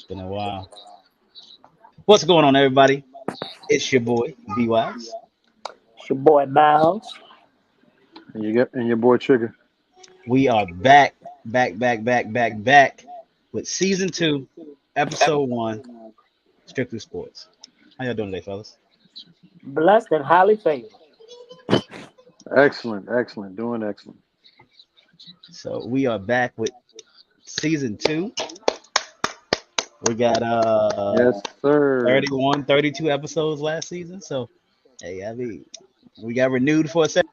It's been a while. What's going on, everybody? It's your boy, B Wise. It's your boy Miles. And your boy Trigger. We are back with season two, episode one, Strictly Sports. How y'all doing today, fellas? Blessed and highly favored. Excellent. Doing excellent. So we are back with season two. We got Yes, sir. 31, 32 episodes last season. So hey, I mean, we got renewed for a second.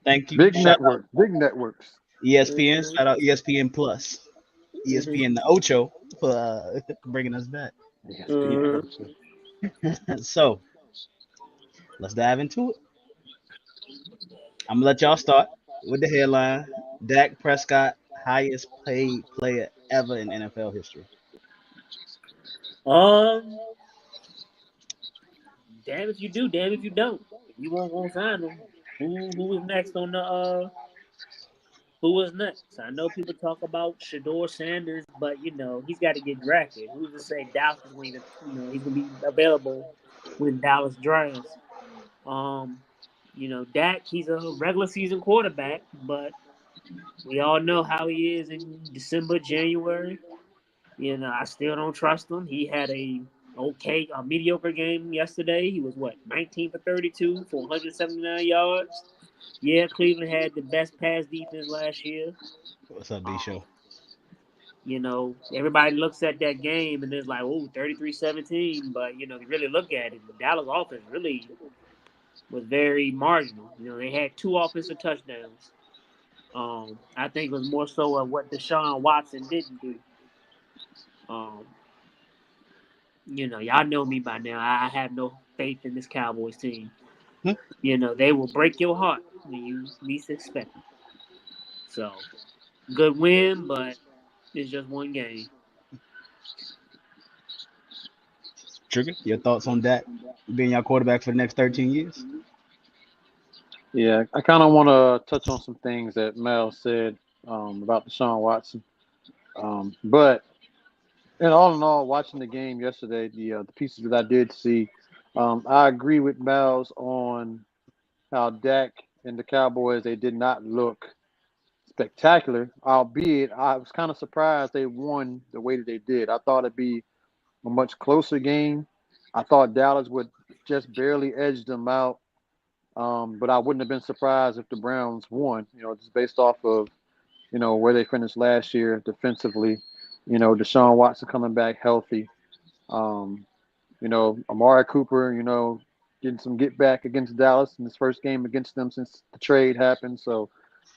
Thank you. Big Shout out network. Big networks. ESPN. Shout out ESPN Plus. ESPN the Ocho for bringing us back. ESPN. So let's dive into it. I'm gonna let y'all start with the headline: Dak Prescott, highest paid player ever in NFL history. um, damn if you do, damn if you don't. If you won't sign him, who was next on the who was next? I know people talk about Shador Sanders, but he's got to get drafted. Who's to say Dallas is going to he's gonna be available when Dallas drafts? Um, Dak, he's a regular season quarterback, but we all know how he is in December, January. I still don't trust him. He had a mediocre game yesterday. He was 19 for 32 for 179 yards. Yeah, Cleveland had the best pass defense last year. What's up, B Show? Everybody looks at that game and it's like, oh, 33-17. But, you really look at it, the Dallas offense really was very marginal. They had two offensive touchdowns. I think it was more so of what Deshaun Watson didn't do. Um, y'all know me by now. I have no faith in this Cowboys team. Hmm? They will break your heart when you least expect it. So, good win, but it's just one game. Trigger, your thoughts on Dak being your quarterback for the next 13 years? Yeah, I kind of want to touch on some things that Mel said about Deshaun Watson. But in all, watching the game yesterday, the pieces that I did see, I agree with Miles on how Dak and the Cowboys, they did not look spectacular, albeit I was kind of surprised they won the way that they did. I thought it'd be a much closer game. I thought Dallas would just barely edge them out, but I wouldn't have been surprised if the Browns won, just based off of, where they finished last year defensively. Deshaun Watson coming back healthy. Um, Amari Cooper, getting some get back against Dallas in his first game against them since the trade happened. So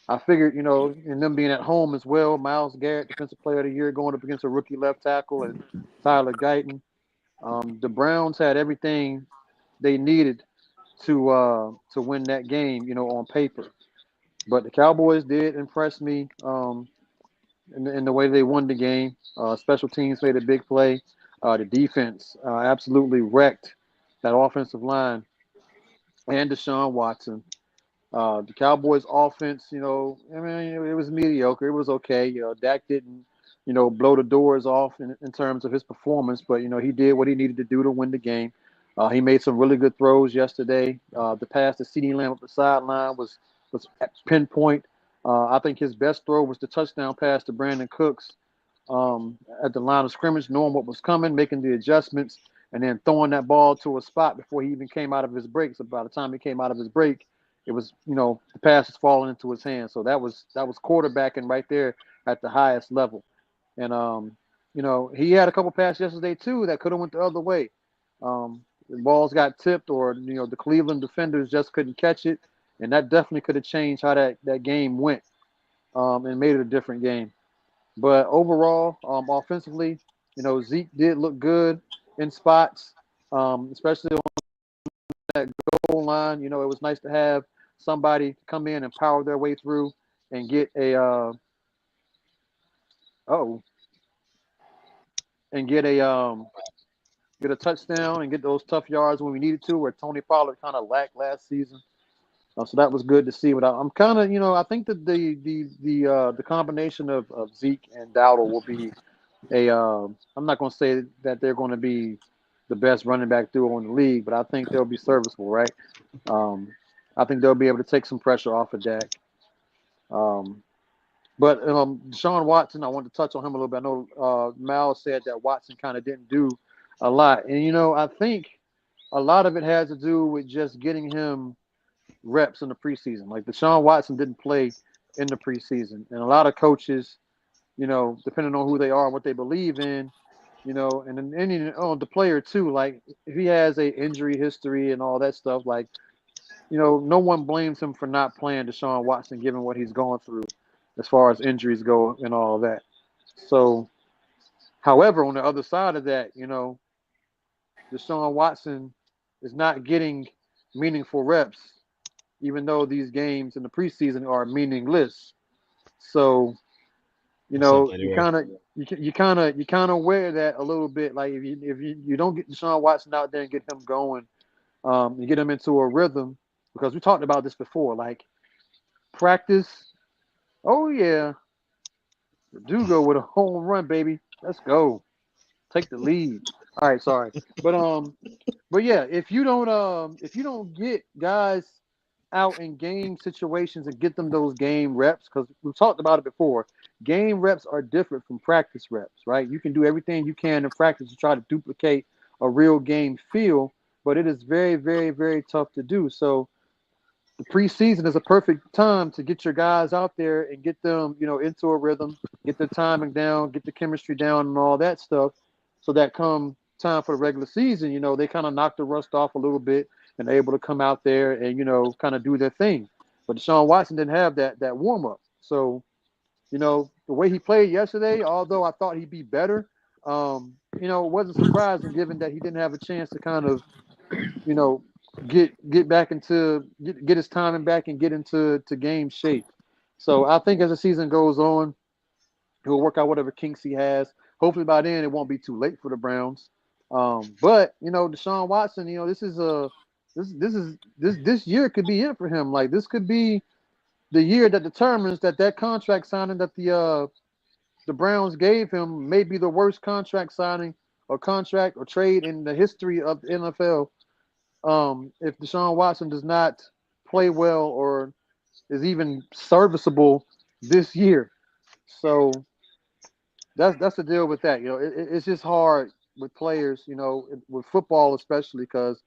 I figured, and them being at home as well, Myles Garrett, Defensive Player of the Year, going up against a rookie left tackle, and Tyler Guyton. The Browns had everything they needed to win that game, on paper. But the Cowboys did impress me in the way they won the game. Special teams made a big play. The defense absolutely wrecked that offensive line and Deshaun Watson. The Cowboys' offense, I mean, it was mediocre. It was okay. Dak didn't, blow the doors off in terms of his performance, but he did what he needed to do to win the game. He made some really good throws yesterday. The pass to CeeDee Lamb up the sideline was at pinpoint. I think his best throw was the touchdown pass to Brandon Cooks at the line of scrimmage, knowing what was coming, making the adjustments, and then throwing that ball to a spot before he even came out of his break. So by the time he came out of his break, it was, the pass was falling into his hands. So that was quarterbacking right there at the highest level. And he had a couple passes yesterday too that could have went the other way. The balls got tipped, or the Cleveland defenders just couldn't catch it, and that definitely could have changed how that game went, and made it a different game. But overall, offensively, Zeke did look good in spots, especially on that goal line. It was nice to have somebody come in and power their way through and get a oh and get a touchdown and get those tough yards when we needed to, where Tony Pollard kind of lacked last season. So that was good to see. But I'm kind of, I think that the combination of Zeke and Dowdle will be a. I'm not going to say that they're going to be the best running back duo in the league, but I think they'll be serviceable, right? Um, I think they'll be able to take some pressure off of Dak. Um, but Deshaun Watson, I want to touch on him a little bit. I know Mal said that Watson kind of didn't do a lot, and I think a lot of it has to do with just getting him reps in the preseason. Like Deshaun Watson didn't play in the preseason, and a lot of coaches, depending on who they are and what they believe in, and then the player too. Like if he has a injury history and all that stuff, like no one blames him for not playing Deshaun Watson given what he's going through as far as injuries go and all of that. So, however, on the other side of that, Deshaun Watson is not getting meaningful reps, even though these games in the preseason are meaningless. So, you kind of you kind of wear that a little bit. Like if you don't get Deshaun Watson out there and get him going, and get him into a rhythm, because we talked about this before. Like practice, oh yeah, do go with a home run, baby. Let's go, take the lead. All right, sorry, but yeah, if you don't get guys out in game situations and get them those game reps, because we've talked about it before. Game reps are different from practice reps, right? You can do everything you can in practice to try to duplicate a real game feel, but it is very, very, very tough to do. So the preseason is a perfect time to get your guys out there and get them, into a rhythm, get the timing down, get the chemistry down, and all that stuff, so that come time for the regular season, they kind of knock the rust off a little bit and are able to come out there and kind of do their thing. But Deshaun Watson didn't have that warm up, so the way he played yesterday, although I thought he'd be better, it wasn't surprising given that he didn't have a chance to kind of you know, get back into get his timing back and get into game shape. So I think as the season goes on, he'll work out whatever kinks he has. Hopefully by then it won't be too late for the Browns. But Deshaun Watson, this year could be it for him. Like this could be the year that determines that contract signing that the Browns gave him may be the worst contract signing or contract or trade in the history of the NFL. If Deshaun Watson does not play well or is even serviceable this year. So that's the deal with that. It's just hard with players, with football especially because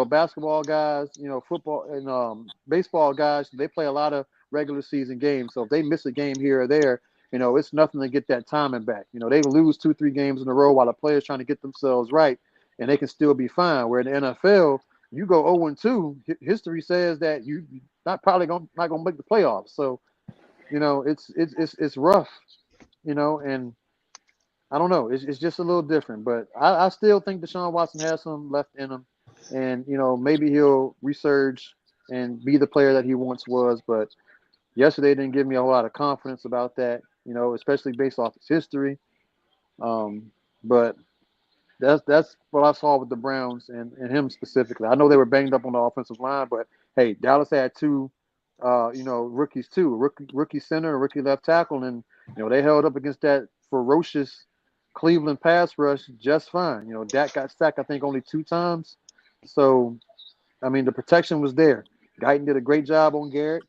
basketball guys, football and baseball guys, they play a lot of regular season games. So if they miss a game here or there, it's nothing to get that timing back. They lose 2-3 games in a row while the players trying to get themselves right, and they can still be fine. Where in the NFL, you go 0-2, history says that you not gonna make the playoffs. So it's rough, and I don't know. It's just a little different, but I still think Deshaun Watson has some left in him, and maybe he'll resurge and be the player that he once was. But yesterday didn't give me a whole lot of confidence about that, especially based off his history. But that's what I saw with the Browns and him specifically. I know they were banged up on the offensive line, but hey, Dallas had two, rookies too, rookie center, and rookie left tackle, and they held up against that ferocious Cleveland pass rush just fine. Dak got sacked I think only 2 times, so I mean the protection was there. Guyton did a great job on Garrett.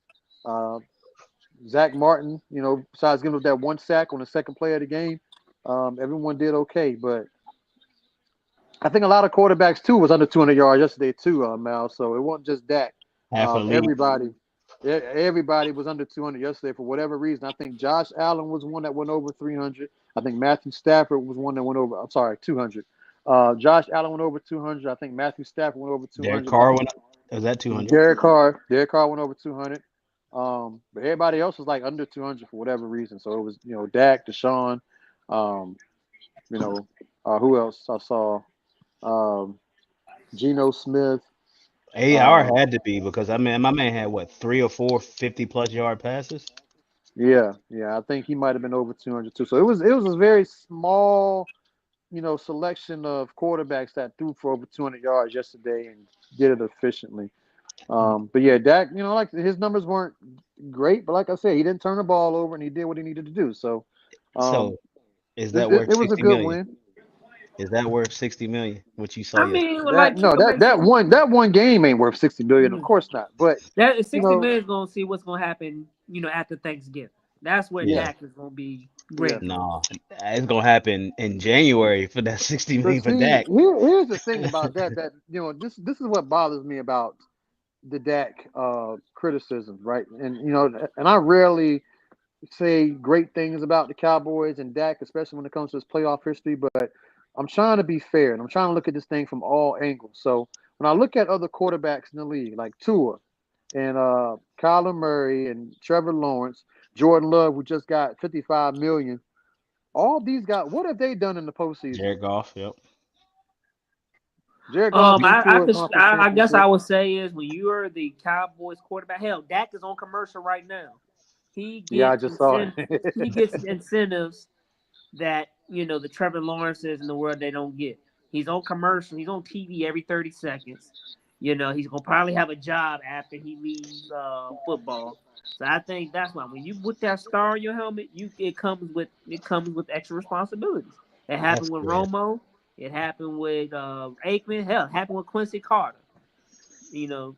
Zach Martin, besides giving up that 1 sack on the second play of the game, everyone did okay, but I think a lot of quarterbacks too was under 200 yards yesterday too, Mal. So it wasn't just Dak. Half of the league. Everybody was under 200 yesterday for whatever reason. I think Josh Allen was one that went over 300. I think Matthew Stafford was one that went over. I'm sorry, 200. Josh Allen went over 200. I think Matthew Stafford went over 200. Derek Carr went. Was that 200? Derek Carr went over 200. But everybody else was like under 200 for whatever reason. So it was Dak, Deshaun. Who else I saw? Geno Smith. AR had to be because my man had what 3 or 4 50+ yard passes. Yeah. I think he might have been over 200 too. So it was a very small, selection of quarterbacks that threw for over 200 yards yesterday and did it efficiently. But yeah, Dak, like his numbers weren't great, but like I said, he didn't turn the ball over and he did what he needed to do. So So is it, that it, worth it was a 60 good million? win. Is that worth 60 million? What you saw I mean, yesterday? well, That like no, Trigga mentioned, that one game ain't worth 60 million, of mm, course not. But that you 60 know, million is gonna see what's gonna happen. After Thanksgiving, that's where Yeah. yeah, Dak is gonna be yeah. grateful. No, it's gonna happen in January for that 60 But million for see, Dak. here's the thing about that this is what bothers me about the Dak criticism, right? And I rarely say great things about the Cowboys and Dak, especially when it comes to his playoff history. But I'm trying to be fair and I'm trying to look at this thing from all angles. So when I look at other quarterbacks in the league, like Tua and Kyler Murray and Trevor Lawrence, Jordan Love, who just got 55 million, all these guys, what have they done in the postseason? Jared Goff, yep. Jared Goff been I to a could, conference I guess I championship. would say is when you are the Cowboys quarterback. Hell, Dak is on commercial right now. He Yeah, I gets just saw he it. gets incentives that the Trevor Lawrences in the world they don't get. He's on commercial. He's on TV every 30 seconds. He's gonna probably have a job after he leaves football. So I think that's why when you put that star on your helmet, it comes with extra responsibilities. It That's happened with good. Romo. It happened with Aikman. Hell, it happened with Quincy Carter. You know,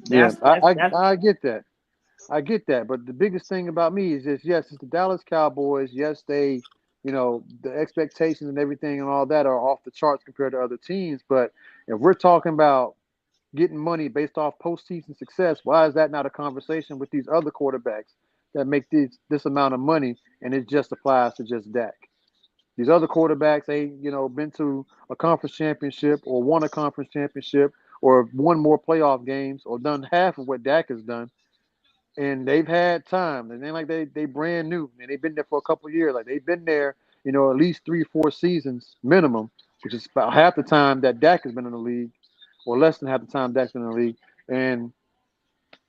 Yeah, that's I get that. I get that, but the biggest thing about me is this: yes, it's the Dallas Cowboys. Yes, the expectations and everything and all that are off the charts compared to other teams. But if we're talking about getting money based off postseason success, why is that not a conversation with these other quarterbacks that make this amount of money and it just applies to just Dak? These other quarterbacks ain't been to a conference championship or won a conference championship or won more playoff games or done half of what Dak has done, and they've had time. And then like they brand new and they've been there for a couple of years. Like they've been there, at least 3 4 seasons minimum, which is about half the time that Dak has been in the league, or less than half the time Dak's been in the league. And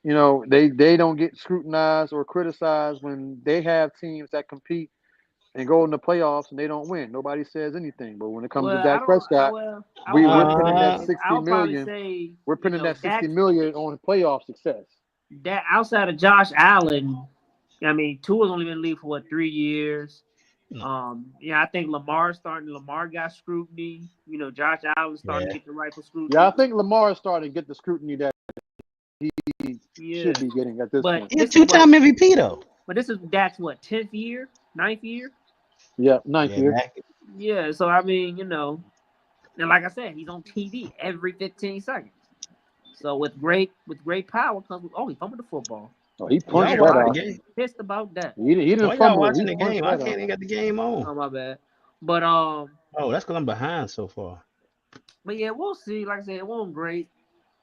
they don't get scrutinized or criticized when they have teams that compete and go in the playoffs and they don't win. Nobody says anything. But when it comes to well, I Dak don't. Prescott, I would we're probably pinning that Uh, say I 60 would probably million. say We're pinning that 60 Dak million on playoff success. outside of Josh Allen. I mean, Tua's only been in the league for 3 years. no. I think Lamar got scrutiny. Josh Allen's starting Yeah. to get the rightful Yeah, I scrutiny. think Lamar is starting to get the scrutiny that he Yeah, should be getting at this but point. He's a this is what. two-time MVP though. But this is Dak's what 10th year, ninth year. Yeah, ninth Yeah, year. Dak. Yeah, so I mean, and like I said, he's on TV every 15 seconds. So with great power comes with he fumbled the football. Oh, he Y'all punched that watching the out. game? Pissed about that. He didn't Why y'all fumble it. He watching the punched game? I that can't out. even get the game on. Oh my bad. But Oh, that's because I'm behind so far. but yeah, we'll see. Like I said, it wasn't great.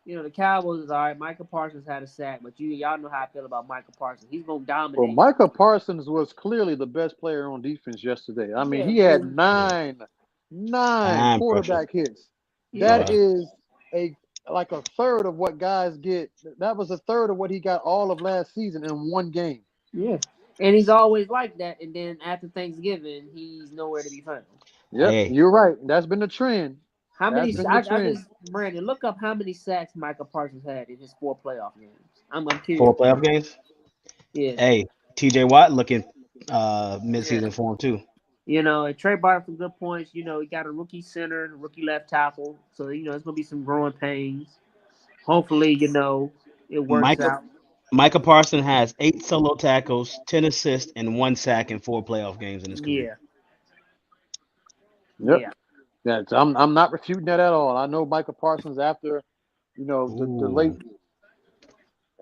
The Cowboys is all right. Michael Parsons had a sack, but y'all know how I feel about Michael Parsons. He's gonna Well, dominate. Micah Parsons was clearly the best player on defense yesterday. I mean, Yeah, he had because Yeah. nine Time pressure. quarterback hits. That yeah, Yeah. is like a third of what guys get. That was a third of what he got all of last season in one game. yeah, and he's always like that. And then after Thanksgiving, he's nowhere to be found. Yep, Hey, you're right. That's been the trend. How That's many? been the I trend. just Brandon, look up how many sacks Michael Parsons had in his 4 playoff games. I'm curious. 4 playoff games. Yeah, Hey, T.J. Watt looking yeah. midseason form too. And Trey Barton some good points. He got a rookie center, a rookie left tackle. So it's gonna be some growing pains. Hopefully, it works Micah out. Micah Parsons has 8 solo tackles, 10 assists, and 1 sack in 4 playoff games in his career. Yeah, Yep. yeah, That's I'm not refuting that at all. I know Micah Parsons after the late Ooh,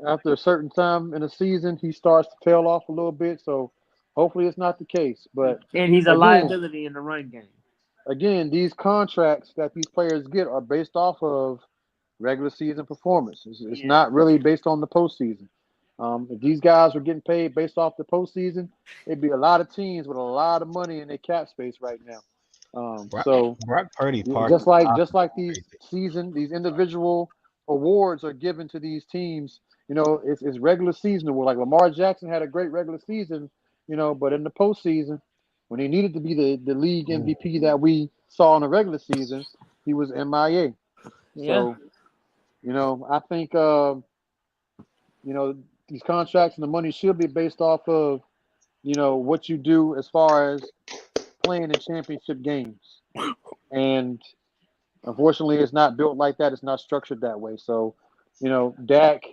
after a certain time in the season he starts to tail off a little bit. So hopefully it's not the case. But and he's a again, liability in the run game. these contracts that these players get are based off of regular season performance. It's Yeah, not really based on the postseason. If these guys were getting paid based off the postseason, it'd be a lot of teams with a lot of money in their cap space right now. Brock, So Brock Purdy yeah, Park just like these crazy. these individual awards are given to these teams. It's regular season. Where like Lamar Jackson had a great regular season, but in the postseason, when he needed to be the league Ooh. MVP that we saw in the regular season, he was MIA. yeah. So I think these contracts and the money should be based off of, what you do as far as playing in championship games. And unfortunately, it's not built like that. It's not structured that way. So, Dak,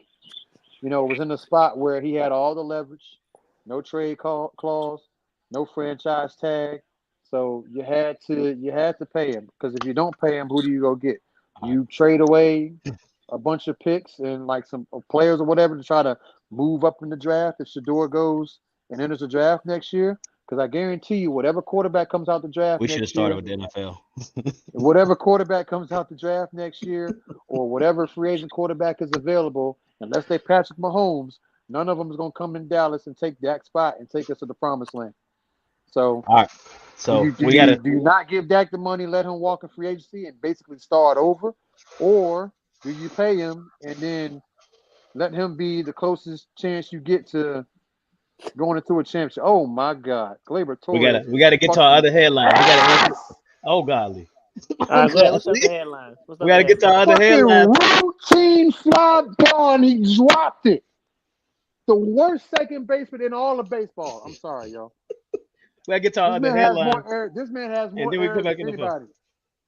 was in a spot where he had all the leverage, no trade clause, no franchise tag. So you had to pay him, because if you don't pay him, who do you go get? You trade away a bunch of picks and like some players or whatever to try to move up in the draft if Shador goes and enters the draft next year. Because I guarantee you, whatever quarterback comes out the draft We should have next started year, with the NFL. whatever quarterback comes out the draft next year, or whatever free agent quarterback is available, unless they Patrick Mahomes, none of them is going to come in Dallas and take Dak's spot and take us to the promised land. So, All right. So do we gotta. you not give Dak the money, let him walk in free agency and basically start over, or do you pay him and then let him be the closest chance you get to going into a championship? Oh my God, Glaber Torres We gotta get to our fucking other headline. We gotta answer. ass. Oh golly. All Oh right, go ahead. What's up golly. the headline? We gotta get to our other Fucking headline. routine fly ball, and he dropped it. The worst second baseman in all of baseball. I'm sorry, y'all. We gotta get to our This other man has headline, more errors. This man has and more then we come errors back than in the field. anybody.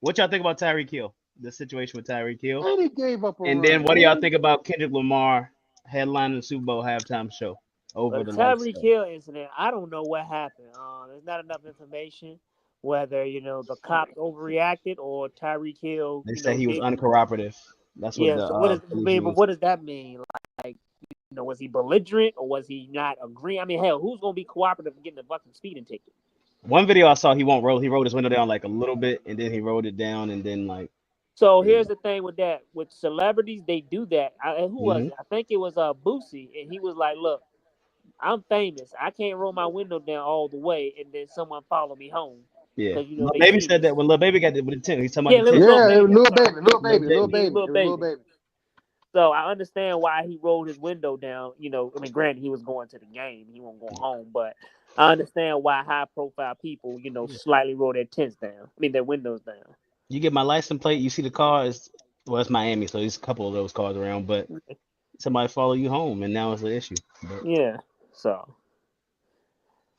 What y'all think about Tyreek Hill? The situation with Tyreek Hill, And he gave up a and run. then what do y'all think about Kendrick Lamar headlining the Super Bowl halftime show over But the the likes Tyreek of? Hill incident, I don't know what happened. There's not enough information whether the cops overreacted or Tyreek Hill, They say he was did. uncooperative. That's what Yeah. the So what police but used. what does that mean? Like, was he belligerent or was he not agreeing? I mean, hell, who's gonna be cooperative in getting a fucking speeding ticket? One video I saw, he won't roll. He rolled his window down like a little bit, and then he rolled it down, and then like. So Yeah. here's the thing with that. With celebrities, they do that. And who was it? I think it was Boosie, and he was like, "Look, I'm famous. I can't roll my window down all the way, and then someone follow me home Yeah, because Lil they Baby see said me." that when Lil Baby got with the tent. He's talking Yeah, about the it was tent. Lil Yeah, it was Baby. I'm little sorry. baby, little Lil baby, little Baby. He was baby. Lil It was little Baby. baby. So I understand why he rolled his window down. I mean, granted, he was going to the game. He wasn't going home, but I understand why high-profile people, slightly roll their tents down. I mean, their windows down. You get my license plate. You see the car is it's Miami, so there's a couple of those cars around, but somebody follow you home, and now it's an issue. But Yeah. So,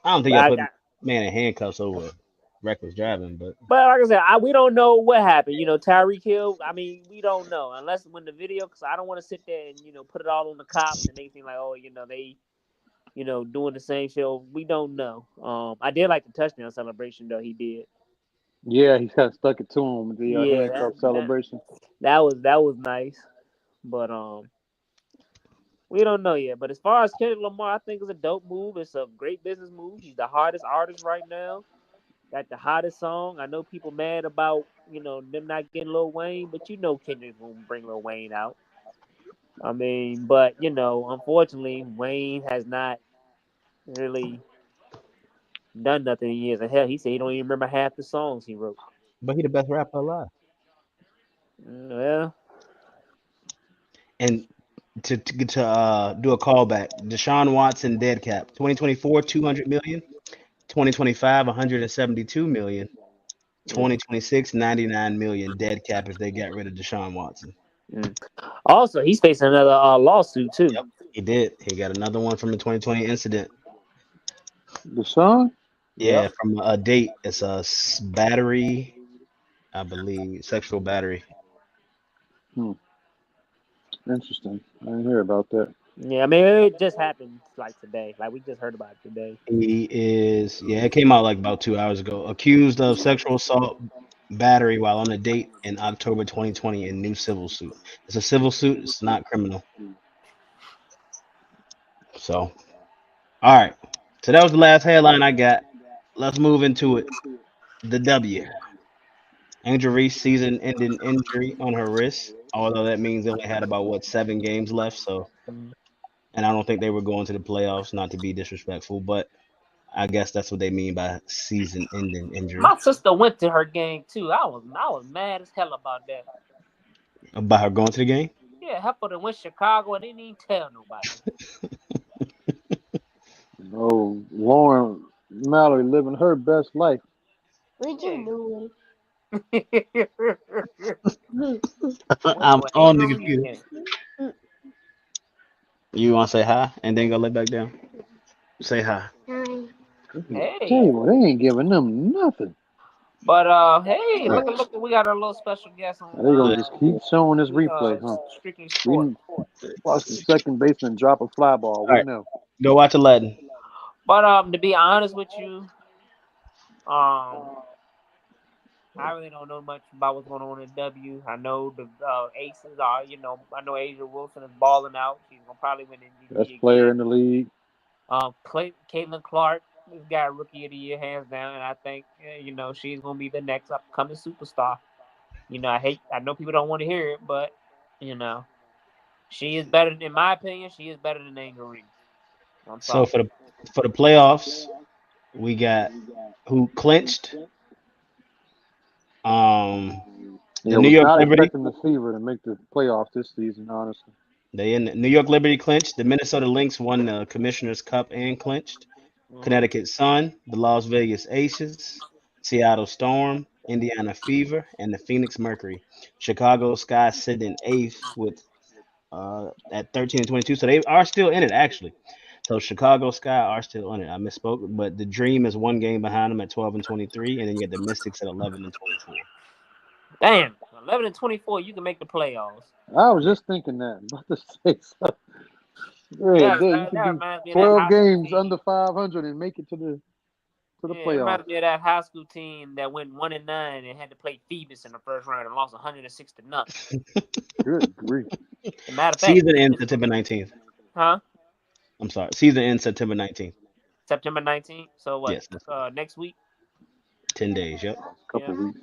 I don't think but I I put got. man in handcuffs over reckless driving, but But like I said, we don't know what happened. Tyreek Hill. I mean, we don't know unless when the video, because I don't want to sit there and put it all on the cops and they think like, oh, they doing the same show. We don't know. I did like the touchdown celebration though. He did. Yeah, he kind of stuck it to him with the Yeah, handcuff celebration. that was nice. But we don't know yet. But as far as Kendrick Lamar, I think it's a dope move. It's a great business move. He's the hardest artist right now. Got the hottest song. I know people mad about them not getting Lil Wayne, but Kendrick gonna bring Lil Wayne out. I mean, but unfortunately, Wayne has not really done nothing in years. And hell, he said he don't even remember half the songs he wrote. he the best rapper alive. Well, And to do a callback, Deshaun Watson dead cap 2024 200 million, 2025 172 million, 2026 99 million dead cap if they got rid of Deshaun Watson. Also, he's facing another lawsuit too. Yep, he did. He got another one from the 2020 incident. Deshaun? Yeah, from a date. It's a battery, I believe, sexual battery. Interesting. I didn't hear about that. Yeah, I mean, it just happened like today. Like we just heard about it today. He is, it came out like about 2 hours ago. Accused of sexual assault battery while on a date in October 2020 in new civil suit. It's a civil suit. It's not criminal. So, all right. So that was the last headline I got. Let's move into it. The W. Angel Reese season-ending injury on her wrist. Although that means they only had about 7 games left. So, and I don't think they were going to the playoffs. Not to be disrespectful, but I guess that's what they mean by season-ending injury. My sister went to her game too. I was mad as hell about that. About her going to the game? Yeah, Heifer went Chicago and didn't even tell nobody. Oh, Lauren Mallory living her best life. What you doing? I'm on the computer. You want to say hi and then go lay back down? Say hi. Hi. Tell Hey, you what, they ain't giving them nothing. but hey, Right. look, we got our little special guest on Now they gonna just keep showing this replay, huh? Strictly We Sport. watched the second baseman drop a fly ball. All We right, know. go watch Aladdin. But to be honest with you, um, I really don't know much about what's going on in W. I know the Aces are, I know Asia Wilson is balling out. She's gonna probably win Best MVP player again. in the league. Caitlin Clark has got Rookie of the Year hands down, and I think she's gonna be the next upcoming superstar. I know people don't want to hear it, but you know, she is better. In my opinion, she is better than Angel Reese. I'm So sorry. for the playoffs, we got who clinched. Um, the Yeah, New was York not Liberty. expecting the Fever to make the playoffs this season, honestly. They in New York Liberty clinched. The Minnesota Lynx won the Commissioner's Cup and clinched. Mm-hmm. Connecticut Sun, the Las Vegas Aces, Seattle Storm, Indiana Fever, and the Phoenix Mercury. Chicago Sky sitting in eighth with at 13 and 22. So they are still in it actually. So Chicago Sky are still in it. I misspoke, but the Dream is one game behind them at 12 and 23, and then you get the Mystics at 11 and 24. Damn, 11 and 24, you can make the playoffs. I was just thinking that. About to say so. Yeah, you That could be reminds me of that 12 high school games team. under 500 and make it to the Yeah, it playoffs. reminds me of that high school team that went 1-9 and had to play Phoebus in the first round and lost 106-0. Good grief. As a matter of fact, Season ends Phoebus, September 19th. huh? I'm sorry. Season ends September 19th. September 19th. So what? Yes, that's Next week? 10 days. Yep. A Yeah. couple weeks.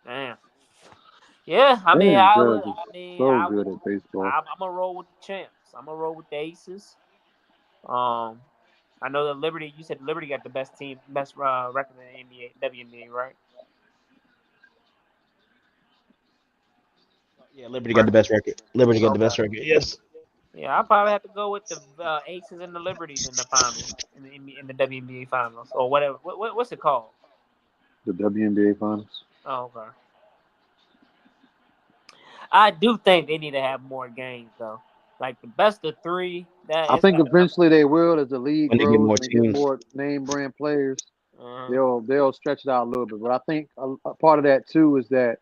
Damn. Yeah, I mean, Damn, I Judge would. is I mean, so I would. good at baseball. I'm gonna roll with the champs. I'm gonna roll with the Aces. Um, I know the Liberty. You said Liberty got the best team, best record in the NBA, WNBA, right? Yeah, Liberty got the best record. Liberty got the Okay. best record. Yes. Yeah, I probably have to go with the Aces and the Liberties in the finals, in the WNBA finals or whatever. What's it called? The WNBA finals. Oh, okay. I do think they need to have more games though. Like the best of three. That I it's think got enough. eventually they will, as the league When they get grows more and they get teams. more name brand players. Uh, They'll stretch it out a little bit. But I think a part of that too is that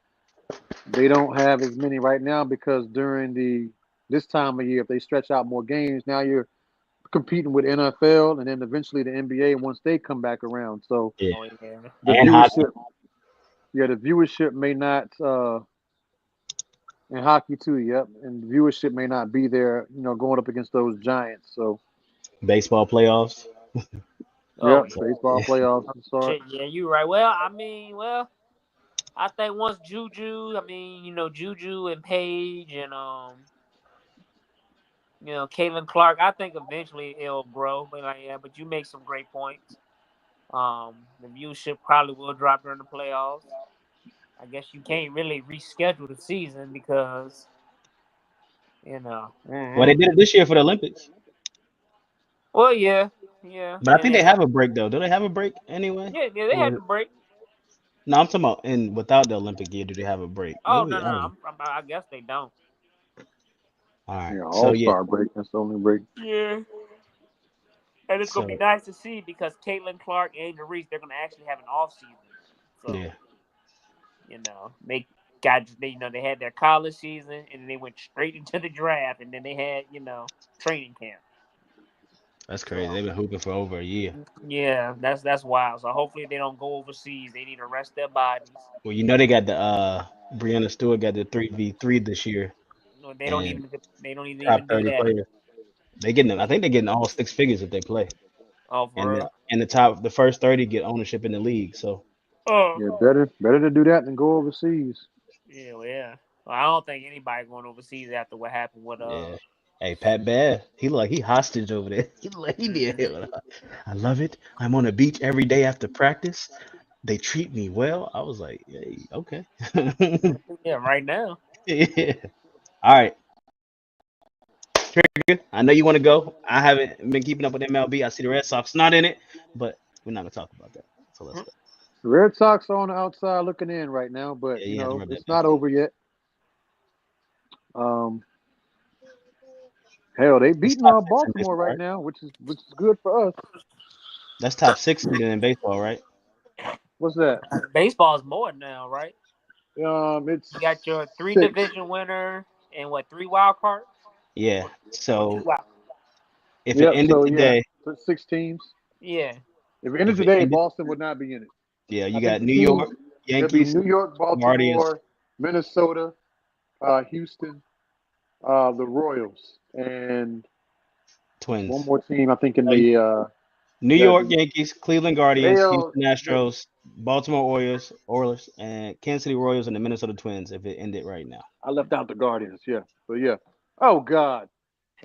they don't have as many right now because during this time of year, if they stretch out more games, now you're competing with NFL and then eventually the NBA once they come back around. So Yeah. oh yeah. the And hockey. viewership may not and hockey too, yep. And the viewership may not be there, going up against those giants. So Baseball playoffs. Oh yep, yeah. So, baseball yeah. playoffs start. Shit, yeah, you right. Well, I mean, I think once Juju, Juju and Paige and Caitlin Clark, I think eventually it'll grow. But but you make some great points. The viewership probably will drop during the playoffs. I guess you can't really reschedule the season because Well, they mhm. did it this year for the Olympics. Well, yeah, But I think they have a break though. Do they have a break anyway? yeah. They had Or to break. no, I'm talking about and without the Olympic year, do they have a break? Oh no, Maybe I no, don't know. I guess they don't. All right. Yeah, So All yeah. Star break. That's the only break. Yeah. And it's gonna be So nice to see because Caitlin Clark and Angel Reese, they're gonna actually have an off season. So yeah, they got they had their college season and then they went straight into the draft and then they had training camp. that's crazy. So They've been hooping for over a year. yeah, that's wild. So hopefully they don't go overseas. They need to rest their bodies. Well, you know they got the Brianna Stewart got the 3v3 this year No, and they don't top even do 30 that. players. They getting them. I think they're getting all six figures if they play. Oh, And for real? the first 30 get ownership in the league. So Oh, Yeah, better to do that than go overseas. yeah, well, yeah. Well, I don't think anybody going overseas after what happened with yeah. Hey, Pat Bev, he look like he hostage over there. He look like he need mhm. help. I love it. I'm on the beach every day after practice. They treat me well. I was like, hey, okay. Yeah, right now. Yeah. All right, Trigger. I know you want to go. I haven't been keeping up with MLB. I see the Red Sox not in it, but we're not gonna talk about that. So let's Mhm. go. The Red Sox are on the outside looking in right now, but Yeah, you have to remember it's that. not over yet. Um, hell, they It's beating top six in Baltimore baseball, right right? now, which is good for us. That's top six in baseball, right? What's that? Baseball's more now, right? It's You got your three 6. division winner and what, three wild cards Yeah. or two So wild? if it Yep. ended So yeah, today, 6 teams. Yeah. If it ended if it today, ended, Boston would not be in it. yeah, I you think got the New teams York, it'll be Yankees, New York, Guardians, Baltimore, Minnesota, Houston, the Royals, and one Twins. more team. I think in No, the New yeah York the Yankees, Cleveland Guardians, AL. Houston Astros, Baltimore Orioles, and Kansas City Royals and the Minnesota Twins. If it ended right now, I left out the Guardians. Yeah, but yeah. Oh God.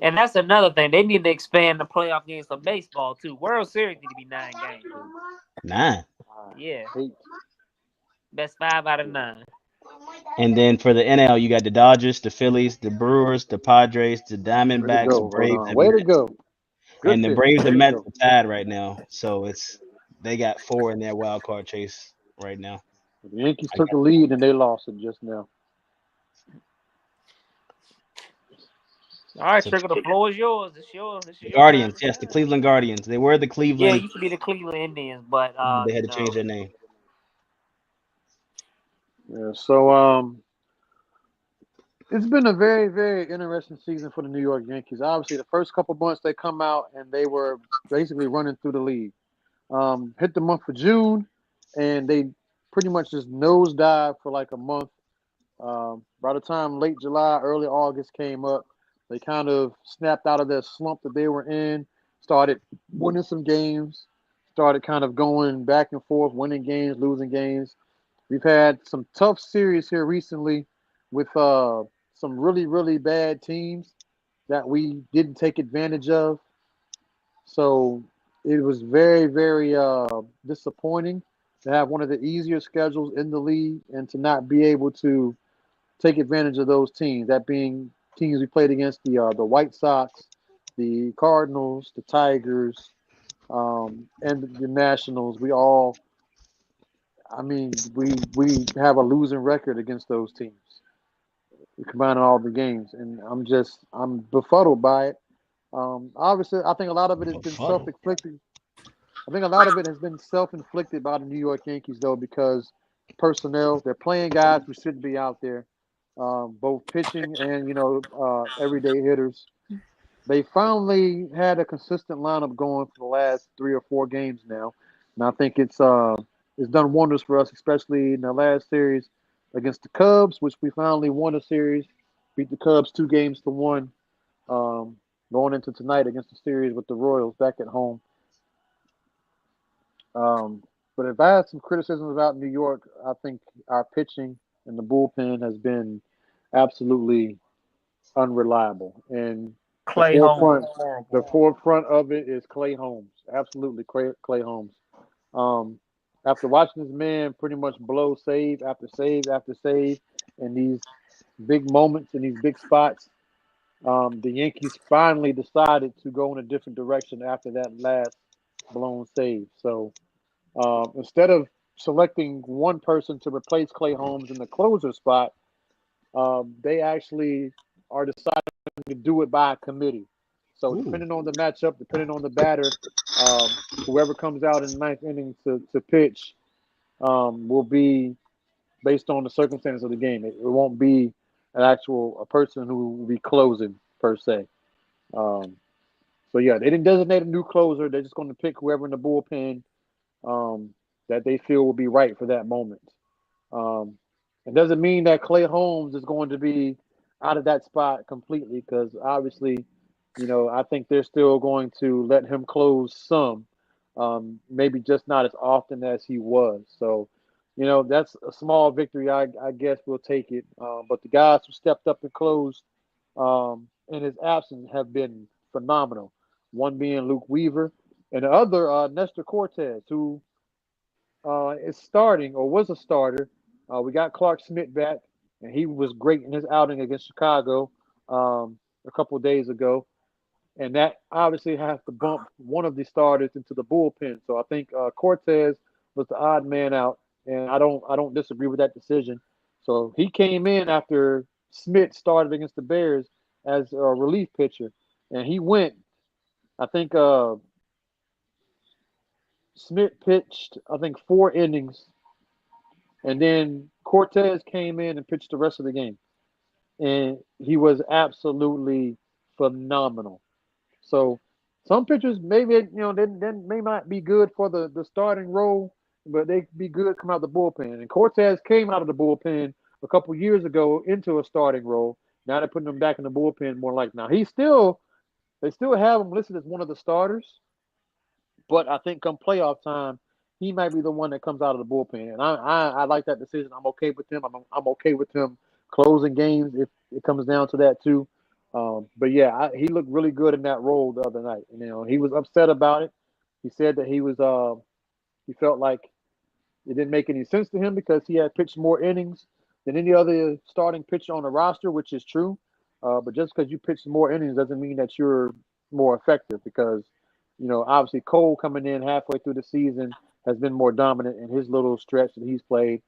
And that's another thing. They need to expand the playoff games for baseball too. World Series need to be 9 games. 9. I Yeah. hate. Best 5 out of Yeah. 9. And then for the NL, you got the Dodgers, the Phillies, the Brewers, the Padres, the Way to Diamondbacks, go, Braves, Rodon. and Way to Mets. go. Good And the pick. Braves Way and to Mets go. are tied right now, so they got 4 in their wild card chase right now. The Yankees I took got the lead and they lost it just now. All right, so Trigger, the floor is yours. It's yours. This is the your time. Guardians, yes, the Cleveland Guardians. They were the Yeah, it Cleveland. used to be the Cleveland Indians, but They had to change their name. Yeah. So it's been a very, very interesting season for the New York Yankees. Obviously, the first couple months they come out and they were basically running through the league. Hit the month of June, and they pretty much just nosedive for like a month. By the time late July, early August came up, they kind of snapped out of that slump that they were in, started winning some games, started kind of going back and forth, winning games, losing games. We've had some tough series here recently with some really, really bad teams that we didn't take advantage of. So it was very, very disappointing to have one of the easier schedules in the league and to not be able to take advantage of those teams. That being teams we played against the White Sox, the Cardinals, the Tigers, and the Nationals. We all, I mean, we have a losing record against those teams. We combining all the games, and I'm befuddled by it. Obviously, I think a lot of it has been Befuddled. self-inflicted. I think a lot of it has been self-inflicted by the New York Yankees, though, because personnel. They're playing guys who shouldn't be out there, both pitching and everyday hitters. They finally had a consistent lineup going for the last 3 or 4 games now, and I think it's done wonders for us, especially in the last series against the Cubs, which we finally won a series, beat the Cubs 2 games to 1. Um, Going into tonight against the series with the Royals back at home. Um, but if I had some criticisms about New York, I think our pitching and the bullpen has been absolutely unreliable. And the Clay Holmes forefront, is the horrible. forefront of it is Clay Holmes. Absolutely, Clay Holmes. Um, After watching this man pretty much blow save after save after save in these big moments in these big spots, the Yankees finally decided to go in a different direction after that last blown save. So instead of selecting one person to replace Clay Holmes in the closer spot, they actually are deciding to do it by committee. So Ooh, depending on the matchup, depending on the batter, whoever comes out in the ninth inning to pitch will be based on the circumstances of the game. It won't be an actual a person who will be closing per se. Um, so yeah, they didn't designate a new closer. They're just going to pick whoever in the bullpen um, that they feel will be right for that moment. Um, it doesn't mean that Clay Holmes is going to be out of that spot completely because obviously, I think they're still going to let him close some, maybe just not as often as he was. So, that's a small victory. I guess we'll take it. But the guys who stepped up and closed in his absence have been phenomenal. One being Luke Weaver, and the other Nestor Cortez, who is starting or was a starter. We got Clark Smith back, and he was great in his outing against Chicago a couple of days ago. And that obviously has to bump one of the starters into the bullpen. So I think Cortez was the odd man out, and I don't disagree with that decision. So he came in after Smith started against the Bears as a relief pitcher, and he went. I think Smith pitched, I think 4 innings, and then Cortez came in and pitched the rest of the game, and he was absolutely phenomenal. So some pitchers maybe they may not be good for the starting role, but they be good coming out of the bullpen. And Cortez came out of the bullpen a couple years ago into a starting role. Now they're putting him back in the bullpen more like now. They still have him listed as one of the starters, but I think come playoff time, he might be the one that comes out of the bullpen. And I like that decision. I'm okay with him. I'm okay with him closing games if it comes down to that too. But yeah, he looked really good in that role the other night. He was upset about it. He said that he felt like it didn't make any sense to him because he had pitched more innings than any other starting pitcher on the roster, which is true. But just because you pitch more innings doesn't mean that you're more effective because, obviously Cole coming in halfway through the season has been more dominant in his little stretch that he's played.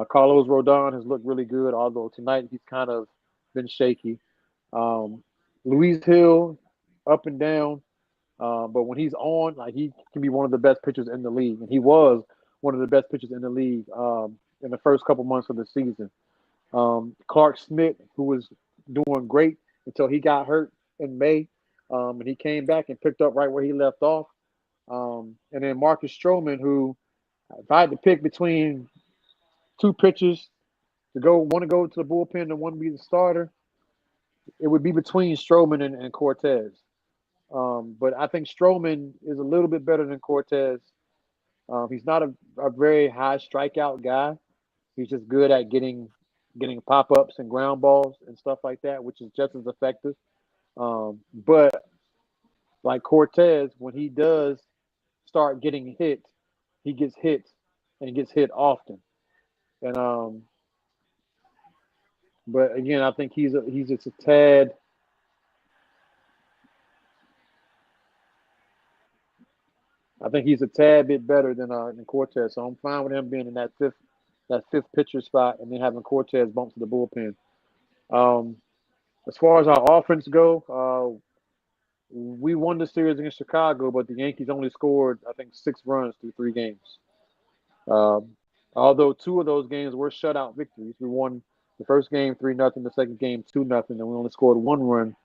Carlos Rodon has looked really good, although tonight he's kind of been shaky. Luis Hill, up and down. But when he's on, like he can be one of the best pitchers in the league, and he was one of the best pitchers in the league in the first couple months of the season. Clark Smith, who was doing great until he got hurt in May, and he came back and picked up right where he left off. And then Marcus Stroman, who, if I had to pick between two pitchers one to go to the bullpen and one to be the starter, it would be between Stroman and Cortez. But I think Stroman is a little bit better than Cortez. He's not a very high strikeout guy. He's just good at getting pop-ups and ground balls and stuff like that, which is just as effective. But like Cortez, when he does start getting hit, he gets hit and he gets hit often. And but again, I think he's just a tad. I think he's a tad bit better than Cortez, so I'm fine with him being in that fifth pitcher spot, and then having Cortez bump to the bullpen. As far as our offense go, we won the series against Chicago, but the Yankees only scored, I think, 6 runs through 3 games. Although 2 of those games were shutout victories. We won the first game 3-0, the second game 2-0, and we only scored 1 run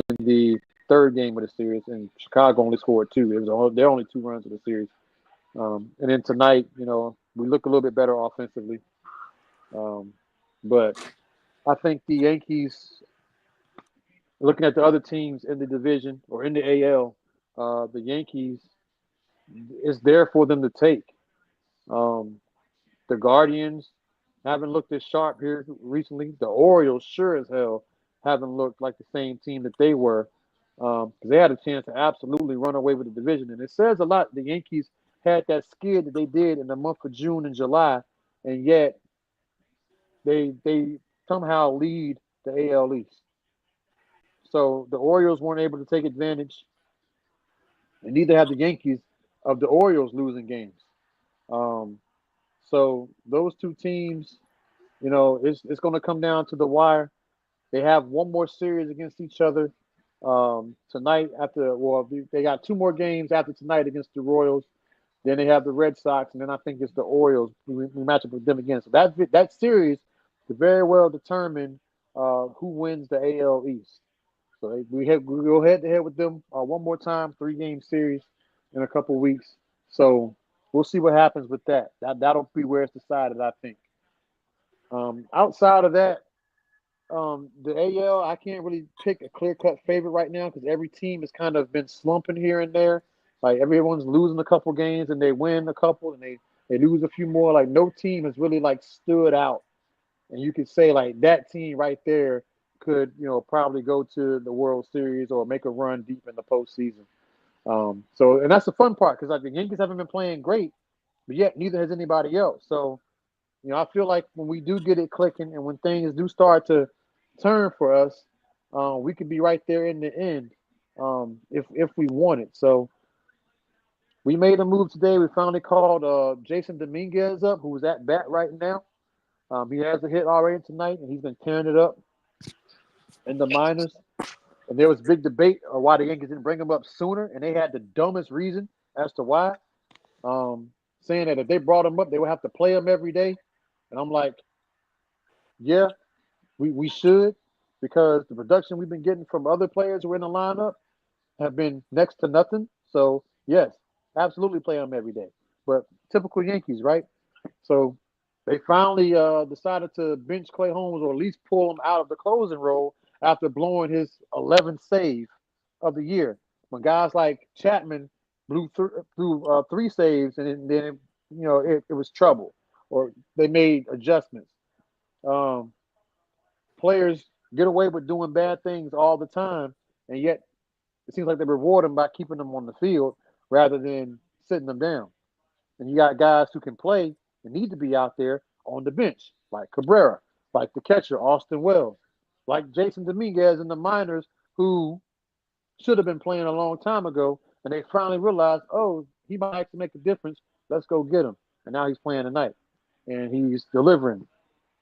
in the third game of the series, and Chicago only scored 2. They're only 2 runs of the series. And then tonight, we look a little bit better offensively. But I think the Yankees, looking at the other teams in the division or in the AL, the Yankees, it's there for them to take. The Guardians haven't looked as sharp here recently. The Orioles sure as hell haven't looked like the same team that they were. They had a chance to absolutely run away with the division. And it says a lot. The Yankees had that skid that they did in the month of June and July, and yet they somehow lead the AL East. So the Orioles weren't able to take advantage, and neither have the Yankees of the Orioles losing games. So those 2 teams, it's going to come down to the wire. They have one more series against each other tonight. They got 2 more games after tonight against the Royals. Then they have the Red Sox, and then I think it's the Orioles. We match up with them again. So that series could very well determine who wins the AL East. So we go head to head with them one more time, 3-game series in a couple weeks. So we'll see what happens with that. That'll be where it's decided, I think. Outside of that, the AL, I can't really pick a clear-cut favorite right now because every team has kind of been slumping here and there. Like everyone's losing a couple games and they win a couple and they lose a few more. Like no team has really like stood out, and you could say like that team right there could probably go to the World Series or make a run deep in the postseason. And that's the fun part because like the Yankees haven't been playing great, but yet neither has anybody else. So I feel like when we do get it clicking and when things do start to turn for us, we could be right there in the end if we want it. So we made a move today. We finally called Jason Dominguez up, who's at bat right now. He has a hit already tonight, and he's been tearing it up in the minors. And there was big debate on why the Yankees didn't bring him up sooner, and they had the dumbest reason as to why, saying that if they brought him up, they would have to play him every day. And I'm like, yeah, we should, because the production we've been getting from other players who are in the lineup have been next to nothing. So yes, absolutely play him every day. But typical Yankees, right? So they finally decided to bench Clay Holmes, or at least pull him out of the closing role after blowing his 11th save of the year. When guys like Chapman threw 3 saves, and then it was trouble, or they made adjustments. Um, Players get away with doing bad things all the time, and yet it seems like they reward them by keeping them on the field rather than sitting them down. And you got guys who can play and need to be out there on the bench, like Cabrera, like the catcher, Austin Wells, like Jason Dominguez in the minors, who should have been playing a long time ago. And they finally realized, oh, he might actually make a difference. Let's go get him. And now he's playing tonight. And he's delivering.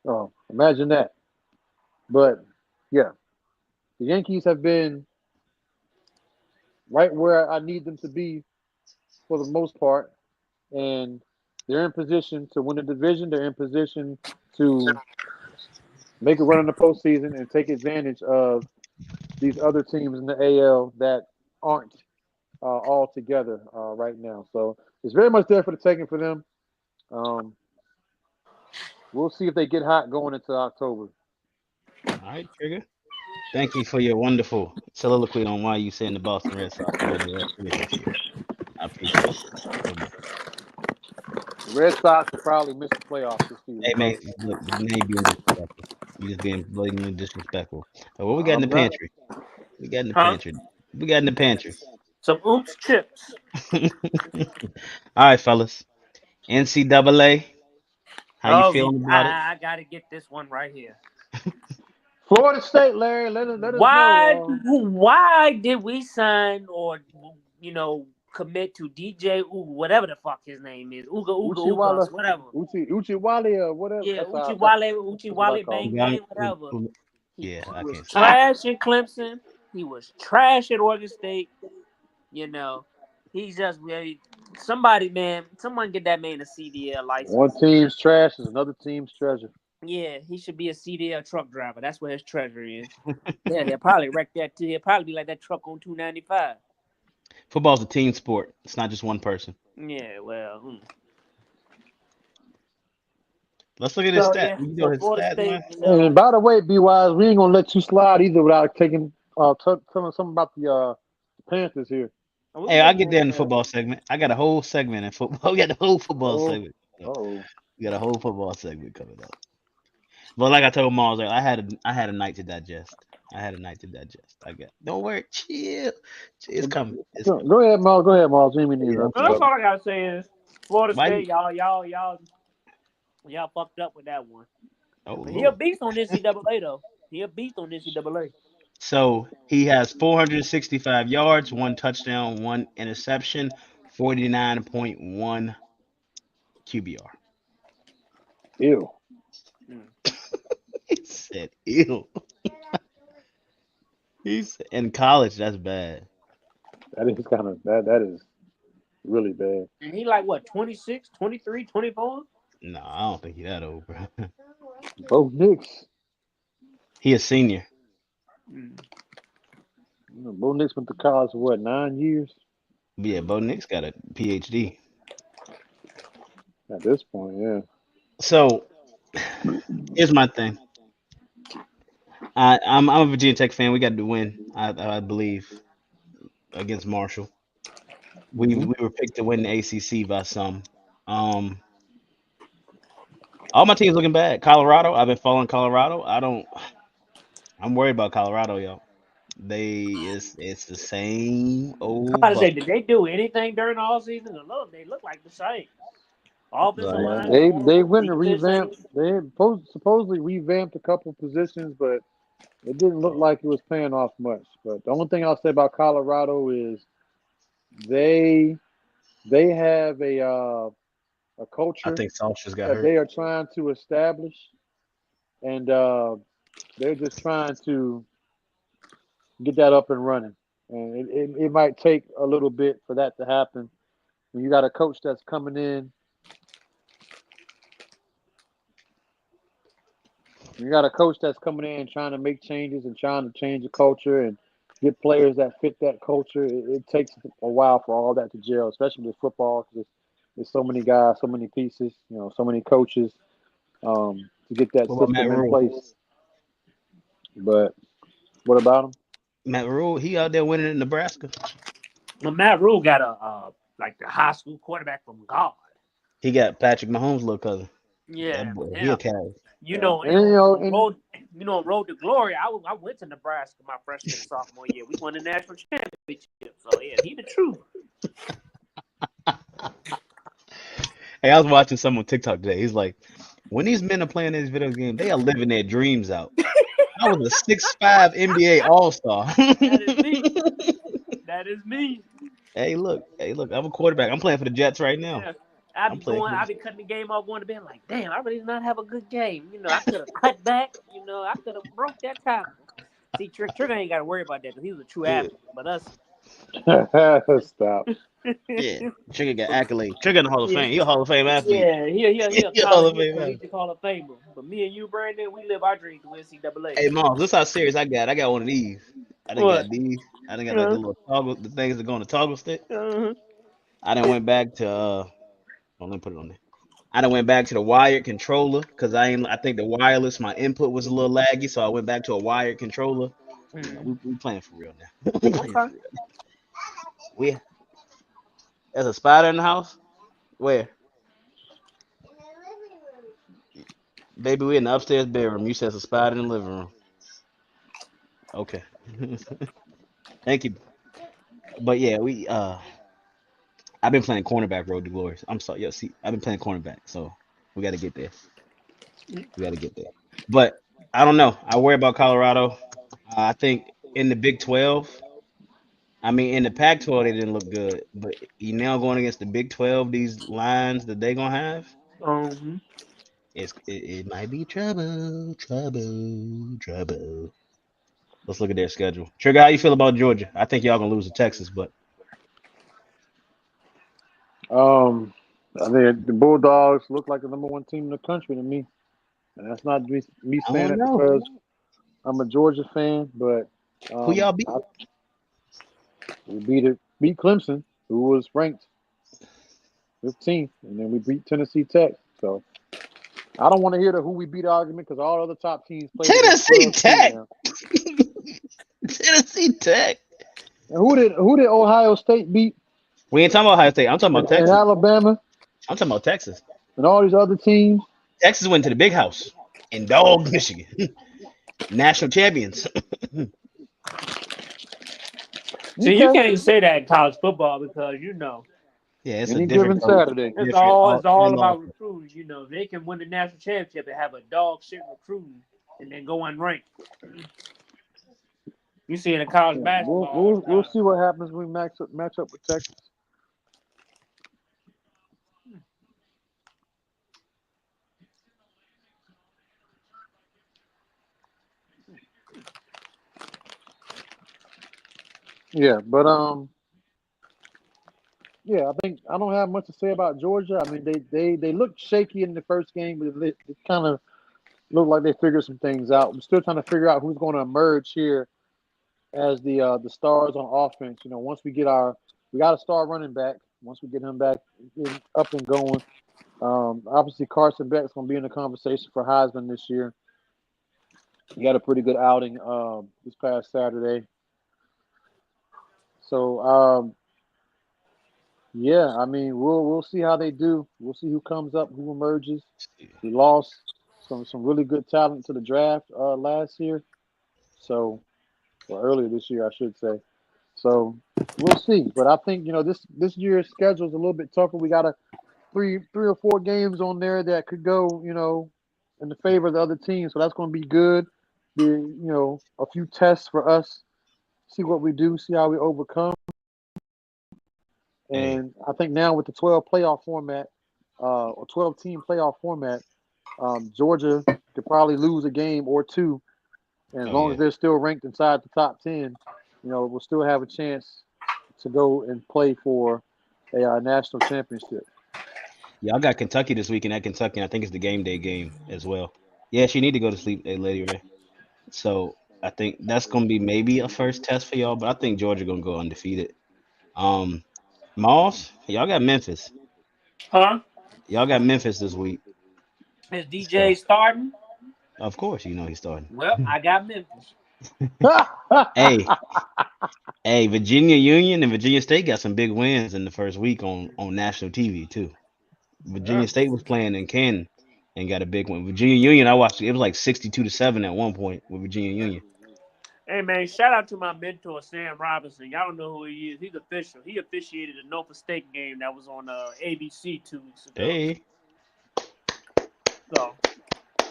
Oh, imagine that. But yeah, the Yankees have been right where I need them to be for the most part. And they're in position to win the division. They're in position to make a run in the postseason and take advantage of these other teams in the AL that aren't all together right now. So it's very much there for the taking for them. Um, we'll see if they get hot going into October. All right, Trigger. Thank you for your wonderful soliloquy on why you saying the Boston Red Sox will win this year. I appreciate it so much. The Red Sox will probably miss the playoffs this season. Hey, man, look, now you being disrespectful. You just being blatantly disrespectful. What we got in the I'm not. pantry? We got in the Huh? pantry. We got in the pantry. Some oops chips. All right, fellas. NCAA. How you Oh, feeling about it? I gotta get this one right here. Florida State, Larry, let us Why know. why did we sign, or commit to DJ whatever the fuck his name is, Uchiwala, whatever. Uchiwale, or whatever. Yeah, That's what I Uchiwale call Bang him. Got- Bang, whatever. He, Yeah, he I was can't. trash in Clemson. He was trash at Oregon State. You know, he's just really somebody, man. Someone get that man a CDL One license. team's trash is another team's treasure. Yeah, he should be a CDL truck driver. That's where his treasure is. Yeah, he'll probably wreck that too. He'll probably be like that truck on 295. Football's a team sport. It's not just one person. Yeah, well. Let's look at his So stat. yeah, You know so his Florida stats, State, man. And by the way, B Wise, we ain't gonna let you slide either without taking telling something about the Panthers here. we can Hey, get I'll to get there in the that. football segment. I got a whole segment in football. We got the whole football Oh, segment. oh, We got a whole football segment coming up. But like I told Mars, I had a night to digest. I had a night to digest. Don't worry, chill. It's coming. It's coming. go ahead, Miles. Go ahead, Miles. Didn't mean to Yeah, interrupt Well, you, that's brother. all I gotta say is Florida why? State, y'all fucked up with that one. Oh But he a Lord. beast on NCAA though. He a beast on NCAA. So he has 465 yards, one touchdown, one interception, 49.1 QBR. Ew. Mm. He said, "Ew." He's in college. That's bad. That is kind of that is really bad. And he like what, 26, 23, 24? No, I don't think he's that old, bro. Both Knicks. He a senior. Mm. Bo Nix went to college for what, 9 years? But yeah, Bo Nix got a PhD. At this point, yeah. So here's my thing. I'm a Virginia Tech fan. We got to win. I believe against Marshall. We Hmm. we were picked to win the ACC by some. Um, all my teams looking bad. Colorado. I've been following Colorado. I don't. I'm worried about Colorado, y'all. It's the same I'm old about to say, bucket. did they do anything during the all season? Look, they look like the same. Offensive Like, line is They horrible. went and Defense revamped. ain't. They had supposedly revamped a couple positions, but it didn't look like it was paying off much. But the only thing I'll say about Colorado is they have a I culture think Sauce just got that hurt. they are trying to establish, and they're just trying to get that up and running. And it might take a little bit for that to happen. When you got a coach that's coming in, trying to make changes and trying to change the culture and get players that fit that culture. It takes a while for all that to gel, especially with football, because there's so many guys, so many pieces, so many coaches to get that What about Matt system in Rule? place. But what about him? Matt Rule, he out there winning in Nebraska. Well, Matt Rule got a like the high school quarterback from God. He got Patrick Mahomes' little cousin. Yeah, That boy, he a him. cat. You Yeah. know, And road, road to glory. I went to Nebraska my freshman and sophomore year. We won the national championship. So yeah, he the truth. Hey, I was watching some on TikTok today. He's like, when these men are playing this video game, they are living their dreams out. I was a 6'5" NBA All-Star. That is me. That is me. Hey, look, I'm a quarterback. I'm playing for the Jets right now. Yeah. I I'm be playing going, for I be cutting the game off, going to bed like, damn, I really did not have a good game. I could have cut back. I could have broke that tackle. See, Trigga ain't got to worry about that because he was a true yeah, athlete. But us, stop. yeah. Trigger got accolades. Trigger in the Hall of yeah, Fame. He a Hall of Fame athlete. yeah, he a He a Hall college, of he a Fame athlete. collegiate Hall of Famer. But me and you, Brandon, we live our dream through NCAA. Hey, Mom, this how serious I got. I got one of these. I didn't What? got these. I didn't got like the Uh, little toggle, the things that go on the toggle stick. uh, I didn't went back to let me put it on there. I done went back to the wired controller because I think the wireless, my input was a little laggy, so I went back to a wired controller. We playing for real now. We playing okay. for real. We There's a spider in the house? Where? Baby, we in the upstairs bedroom. You said there's a spider in the living room. Okay. Thank you. But yeah, I've been playing cornerback road to glory. I'm sorry, yo, see, I've been playing cornerback, so we gotta get there. We gotta get there. But I don't know. I worry about Colorado. I think in the Big 12, I mean, in the Pac-12, they didn't look good, but you now going against the Big 12, these lines that they gonna have, Um, it might be trouble, trouble, trouble. Let's look at their schedule. Trigger, how you feel about Georgia? I think y'all gonna lose to Texas, but Um, I think the Bulldogs look like the number one team in the country to me, and that's not me I saying don't it know because I'm a Georgia fan, but who y'all beat. we beat Clemson, who was ranked 15th, and then we beat Tennessee Tech. So I don't want to hear the who we beat argument because all other top teams played against Tennessee 12 teams Tech. now. Tennessee Tech. And who did Ohio State beat? We ain't talking about Ohio State. I'm talking about And Texas. Alabama I'm talking about Texas. and all these other teams. Texas went to the big house in Dog, Michigan. National champions. see, you Okay, can't even say that in college football because Yeah, it's a any different given coach. Saturday. it's all And about lost. recruiting. They can win the national championship and have a dog shit recruiting and then go unranked. You see it in college Yeah, basketball all the we'll time. see what happens when we match up with Texas. Yeah, but yeah, I think I don't have much to say about Georgia. I mean, they looked shaky in the first game, but it kind of looked like they figured some things out. We're still trying to figure out who's going to emerge here as the stars on offense. Once we got a star running back. Once we get him back up and going, obviously Carson Beck's going to be in the conversation for Heisman this year. He had a pretty good outing this past Saturday. So yeah, I mean we'll see how they do. We'll see who comes up, who emerges. We lost some really good talent to the draft last year, so or earlier this year, I should say. So we'll see. But I think this year's schedule is a little bit tougher. We got three or four games on there that could go in the favor of the other team. So that's going to be good. A few tests for us. See what we do. See how we overcome. Hey, And I think now with the 12 playoff format, or 12 team playoff format, Georgia could probably lose a game or two, and as Oh long yeah. as they're still ranked inside the top 10, we'll still have a chance to go and play for a national championship. Y'all got Kentucky this weekend at Kentucky. And I think it's the game day game as well. Yeah, she need to go to sleep, Lady Ray. So I think that's gonna be maybe a first test for y'all, but I think Georgia gonna go undefeated. Um, Moss, y'all got Memphis. Huh? Y'all got Memphis this week. Is DJ So starting? of course you know he's starting. Well, I got Memphis. Hey, hey, Virginia Union and Virginia State got some big wins in the first week on national TV too. Yeah. Virginia State was playing in Canton and got a big one. Virginia Union, I watched it was like 62-7 at one point with Virginia Union. Hey man, shout out to my mentor Sam Robinson. Y'all don't know who he is. He's official. He officiated a Norfolk State game that was on ABC 2 weeks ago. Hey, So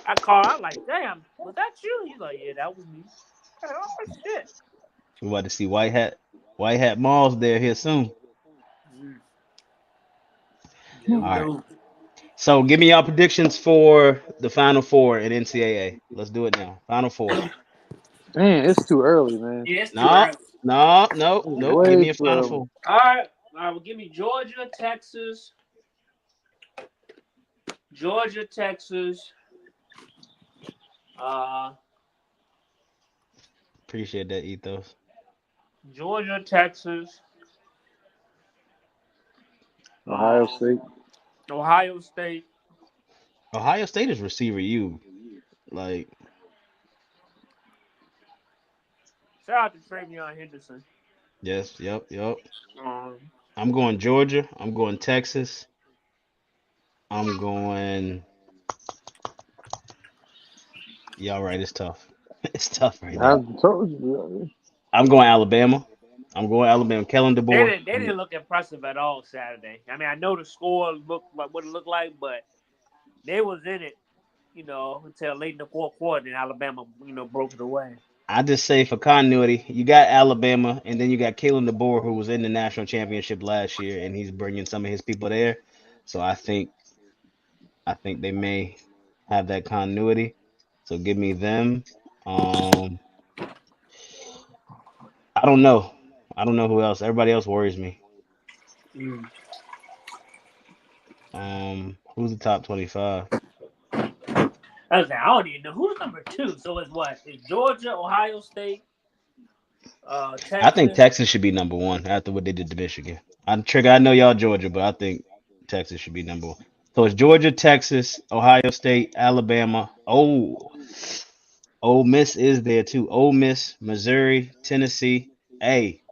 I called. I'm like, damn, was that you? He's like, yeah, that was me. I said, oh shit. we're about to see White Hat Malls there here soon. Mm. Yeah, we All right. do. So give me y'all predictions for the Final Four in NCAA. Let's do it now. Final Four. Man, it's too early, man. Yeah, it's too No, early. no, no, It's nope. Give way me a too Final early. Four. All right. Well, give me Georgia, Texas. Georgia, Texas. Uh, Appreciate that ethos. Georgia, Texas. Ohio Um, State. Ohio State. Ohio State is receiver you. Like, Shout out to Travion Henderson. yes, yep. Um, I'm going Georgia. I'm going Texas. I'm going. Y'all right. It's tough. It's tough right I now. told you. I'm going Alabama. I'm going Alabama. Kellen they DeBoer. didn't. They didn't look impressive at all Saturday. I mean, I know the score looked like what it looked like, but they was in it, until late in the fourth quarter, and Alabama, broke it away. I just say for continuity, you got Alabama, and then you got Kalen DeBoer, who was in the national championship last year, and he's bringing some of his people there. So I think they may have that continuity. So give me them. Um, I don't know. I don't know who else. Everybody else worries me. Mm. Who's the top 25? I don't even know who's number two. So it's what? It's Georgia, Ohio State, I think Texas. Texas should be number one after what they did to Michigan. I'm Trigger. I know y'all Georgia, but I think Texas should be number one. So it's Georgia, Texas, Ohio State, Alabama. Oh, Ole Miss is there too. Ole Miss, Missouri, Tennessee. Hey,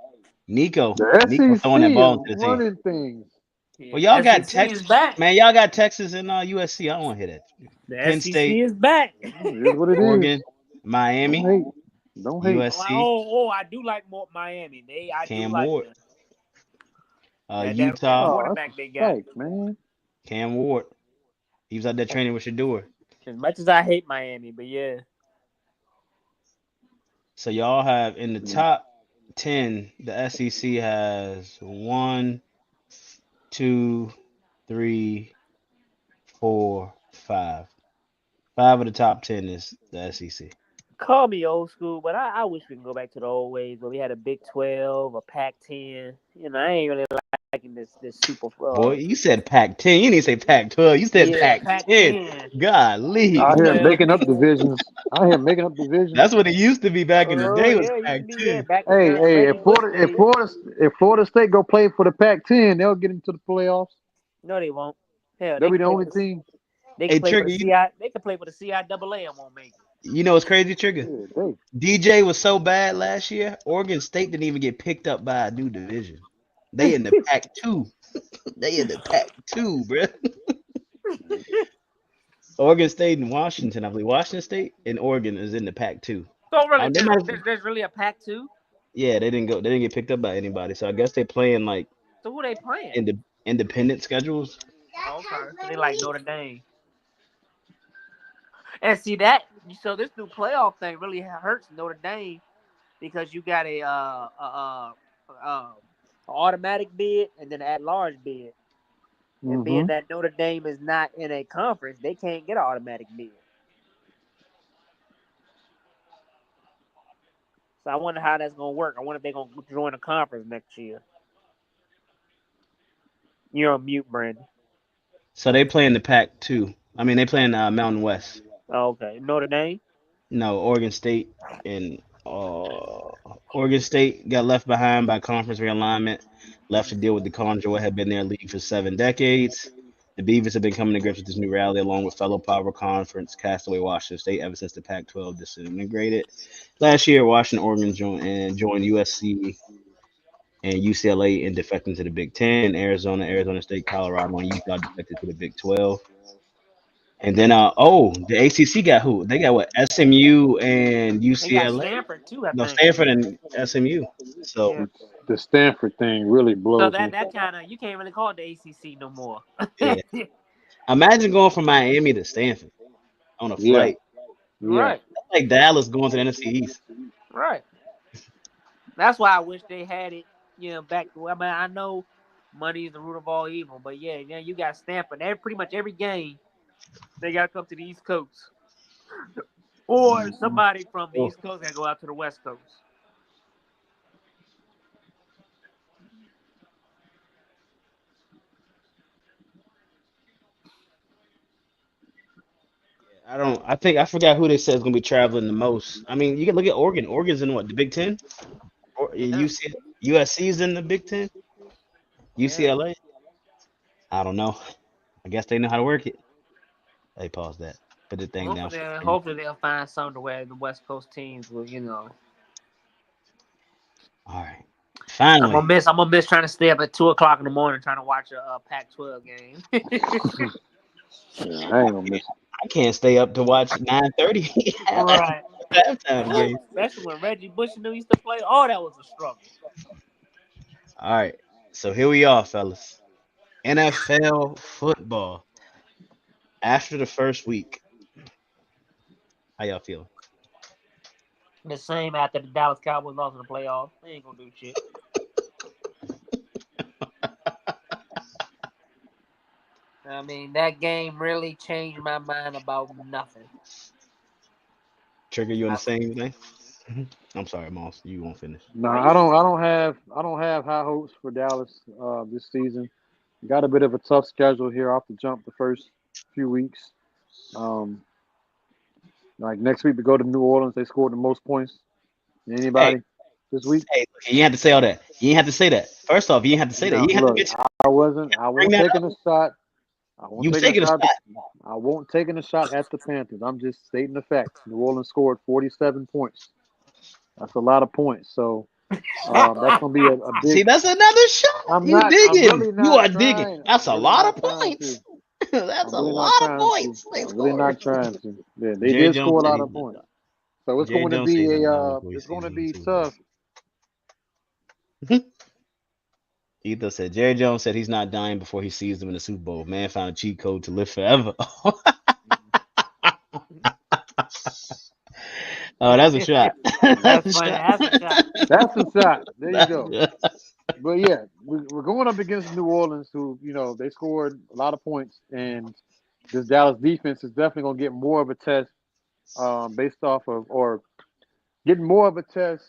Nico The throwing SEC that is ball into the team. running things. Yeah, Well, y'all the got SEC Texas, is back. man. Y'all got Texas and USC. I don't want to hear that. The Penn SEC State, is back. It is what it is. Oregon, Don't Miami, hate. Don't hate. USC, I do like more Miami. I do Cam like Ward, them. That Utah, Oh, that's quarterback a they got. spike, man. Cam Ward. He was out there training with Shador. As much as I hate Miami, but yeah. So y'all have in the top 10, the SEC has one, two, three, four, five. Five of the top 10 is the SEC. Call me old school, but I wish we can go back to the old ways where we had a Big 12, a Pac-10. I ain't really liking this super. Boy, you said Pac-10. You didn't say Pac-12. You said Yeah, Pac-10. Pac-10. Golly. Out here Yeah. making up divisions. Out here making up divisions. That's what it used to be back in the Oh day was yeah, you can be Pac-10. back in Hey, hey, Reggie Bush days. If Florida State go play for the Pac-10, they'll get into the playoffs. No, they won't. Hell, They'll they be can the play only for the team. they can Hey, play for the Trigger, CI. They can play for the CIAA and won't make it. you know what's crazy, Trigger? Yeah, they. DJ was so bad last year, Oregon State didn't even get picked up by a new division. They in the Pac-2. They in the Pac-2, bro. Oregon State and Washington, I believe. Washington State and Oregon is in the Pac-2. So really, They might, there's really a Pac-2. yeah, they didn't go. They didn't get picked up by anybody. So I guess they playing like So who they playing? in the independent schedules. Okay, so they like Notre Dame. And see that, so this new playoff thing really hurts Notre Dame because you got a automatic bid and then an at-large bid. And being Mm-hmm. that Notre Dame is not in a conference, they can't get an automatic bid. So I wonder how that's gonna work. I wonder if they're gonna join a conference next year. You're on mute, Brandon. So they play in the Pac too. I mean, they play in Mountain West. Oh, okay. Notre Dame. No, Oregon State and Oregon State got left behind by conference realignment, left to deal with the Conjure what had been their league for 7 decades. The Beavers have been coming to grips with this new reality along with fellow Power Conference castaway Washington State ever since the Pac-12 disintegrated. Last year, Washington, Oregon joined USC and UCLA in defecting to the Big Ten, and Arizona State, Colorado, and Utah defected to the Big 12. And then, the ACC got who? They got what? SMU and They got UCLA. Stanford too, I No, think. Stanford and SMU. So Yeah. The Stanford thing really So blows that me. that kind of you can't really call it the ACC no more. yeah, imagine going from Miami to Stanford on a Yeah, flight. yeah. Right, That's like Dallas going to the NFC East. right. That's why I wish they had it. Back. I mean, I know money is the root of all evil, but yeah, you got Stanford. Pretty much every game they got to come to the East Coast, or somebody from the Oh, East Coast got to go out to the West Coast. I don't. I think I forgot who they said is going to be traveling the most. I mean, you can look at Oregon. Oregon's in what, the Big Ten? Or Yeah, USC's in the Big Ten. yeah. UCLA. I don't know. I guess they know how to work it. They pause that. Put the thing down. Hopefully they'll find something where the West Coast teams will. All right. I'm gonna Finally. miss. I'm gonna miss trying to stay up at 2 o'clock in the morning trying to watch a Pac-12 game. Yeah, I ain't gonna miss it. I can't stay up to watch 9:30 Right. halftime game. Especially when Reggie Bush and them used to play. Oh, that was a struggle. All right. So here we are, fellas. NFL football. After the first week, how y'all feeling? The same after the Dallas Cowboys lost in the playoffs. They ain't gonna do shit. I mean, that game really changed my mind about nothing. Trigger, you on the same thing? I'm sorry, Moss. You won't finish. No, Why I you? don't. I don't have high hopes for Dallas this season. Got a bit of a tough schedule here off the jump the first few weeks. Um, like next week we go to New Orleans. They scored the most points than Hey, anybody this week. hey, look, you ain't have to say all that. You ain't have to say that. First off, you ain't have to say that. You No, ain't have to look, mention. I wasn't. I Bring won't that taking up. a shot. I won't You was taking a taking a shot. shot. I won't taking a shot at the Panthers. I'm just stating the facts. New Orleans scored 47 points. That's a lot of points. So that's gonna be a See, big. that's another shot. I'm You not. I'm digging. really You not are digging. trying. That's I'm a really lot not of trying points. to. That's I'm a really not lot of trying to. points they I'm really scored. not trying to. Yeah, they Jerry did Jones score a said lot he's of not points. done. So it's Jerry going to Jones said he's be not done before he it's going sees to him in the be Super Bowl. tough. Ether said Jerry Jones said he's not dying before he sees them in the Super Bowl. Man found a cheat code to live forever. Oh, that's a shot. That's That's a funny. shot. That's a shot. That's a shot. There you That's go. a shot. But yeah, we're going up against New Orleans, who they scored a lot of points, and this Dallas defense is definitely going to get more of a test based off of or getting more of a test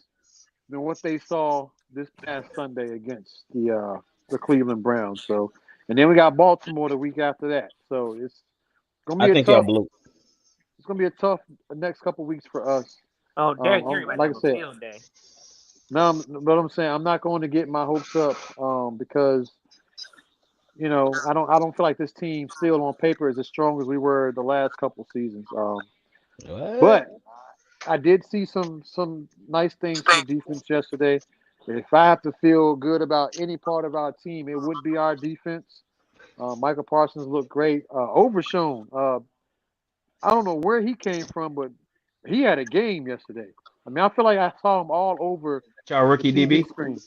than what they saw this past Sunday against the Cleveland Browns. So, and then we got Baltimore the week after that. So gonna I be a think y'all tough. blew. It's gonna be a tough next couple weeks for us. Oh, Derek Henry about to Like I have a said, field day. now but I'm saying I'm not going to get my hopes up because I don't feel like this team still on paper is as strong as we were the last couple seasons. What? But I did see some nice things from the defense yesterday. If I have to feel good about any part of our team, it would be our defense. Michael Parsons looked great. Overshown. I don't know where he came from, but he had a game yesterday. I mean, I feel like I saw him all over Y'all the rookie TV DB? screen,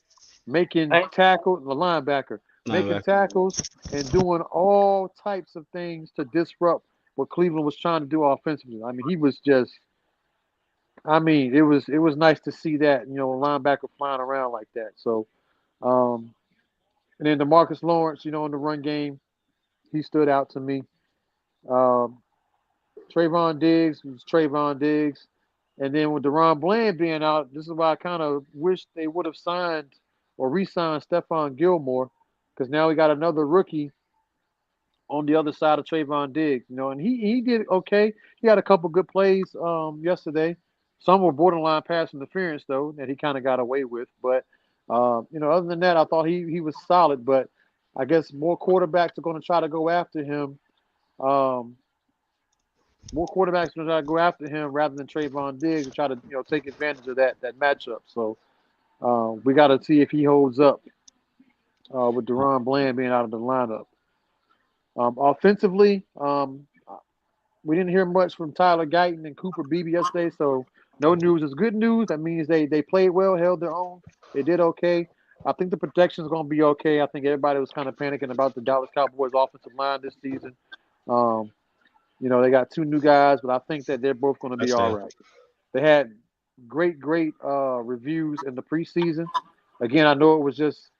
making Hey, tackles, the linebacker, making Linebacker. tackles and doing all types of things to disrupt what Cleveland was trying to do offensively. I mean, he was just. I mean, it was nice to see that a linebacker flying around like that. So, um, and then DeMarcus Lawrence, in the run game, he stood out to me. Um, Trayvon Diggs was Trayvon Diggs. And then with Deron Bland being out, this is why I kind of wish they would have signed or re-signed Stephon Gilmore, because now we got another rookie on the other side of Trayvon Diggs. And he did okay. He had a couple good plays yesterday. Some were borderline pass interference though that he kind of got away with. But other than that, I thought he was solid. But I guess more quarterbacks are going to try to go after him. More quarterbacks are going to try to go after him rather than Trayvon Diggs and try to take advantage of that matchup. So we got to see if he holds up with Deron Bland being out of the lineup. Offensively, we didn't hear much from Tyler Guyton and Cooper Beebe yesterday, so no news is good news. That means they played well, held their own. They did okay. I think the protection is going to be okay. I think everybody was kind of panicking about the Dallas Cowboys offensive line this season. They got two new guys, but I think that they're both going to be all right. They had great reviews in the preseason. Again, I know it was just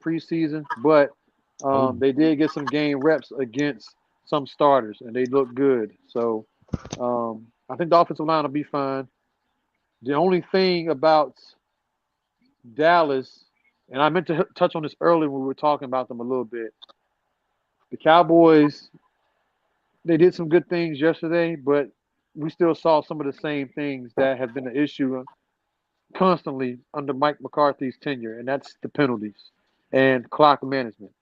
preseason, but they did get some game reps against some starters, and they look good. So I think the offensive line will be fine. The only thing about Dallas, and I meant to touch on this earlier when we were talking about them a little bit, the Cowboys, they did some good things yesterday, but we still saw some of the same things that have been an issue constantly under Mike McCarthy's tenure, and that's the penalties and clock management.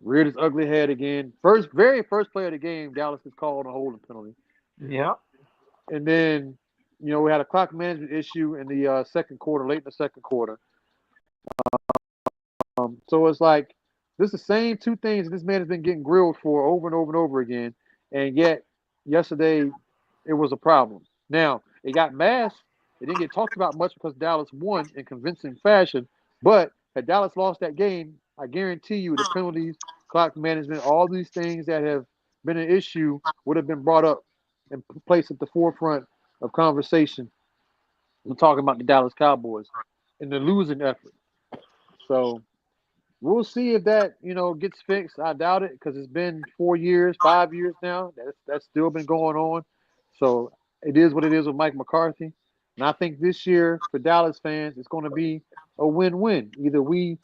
Reared his ugly head again. Very first play of the game, Dallas is called a holding penalty. Yeah. And then, we had a clock management issue in the second quarter, late in the second quarter. So it's like, this is the same two things this man has been getting grilled for over and over and over again. And yet, yesterday, it was a problem. Now, it got masked. It didn't get talked about much because Dallas won in convincing fashion. But had Dallas lost that game, I guarantee you the penalties, clock management, all these things that have been an issue would have been brought up and placed at the forefront of conversation. I'm talking about the Dallas Cowboys in the losing effort. So we'll see if that, gets fixed. I doubt it because it's been 4 years, 5 years now. That's still been going on. So it is what it is with Mike McCarthy. And I think this year for Dallas fans, it's going to be a win-win. Either we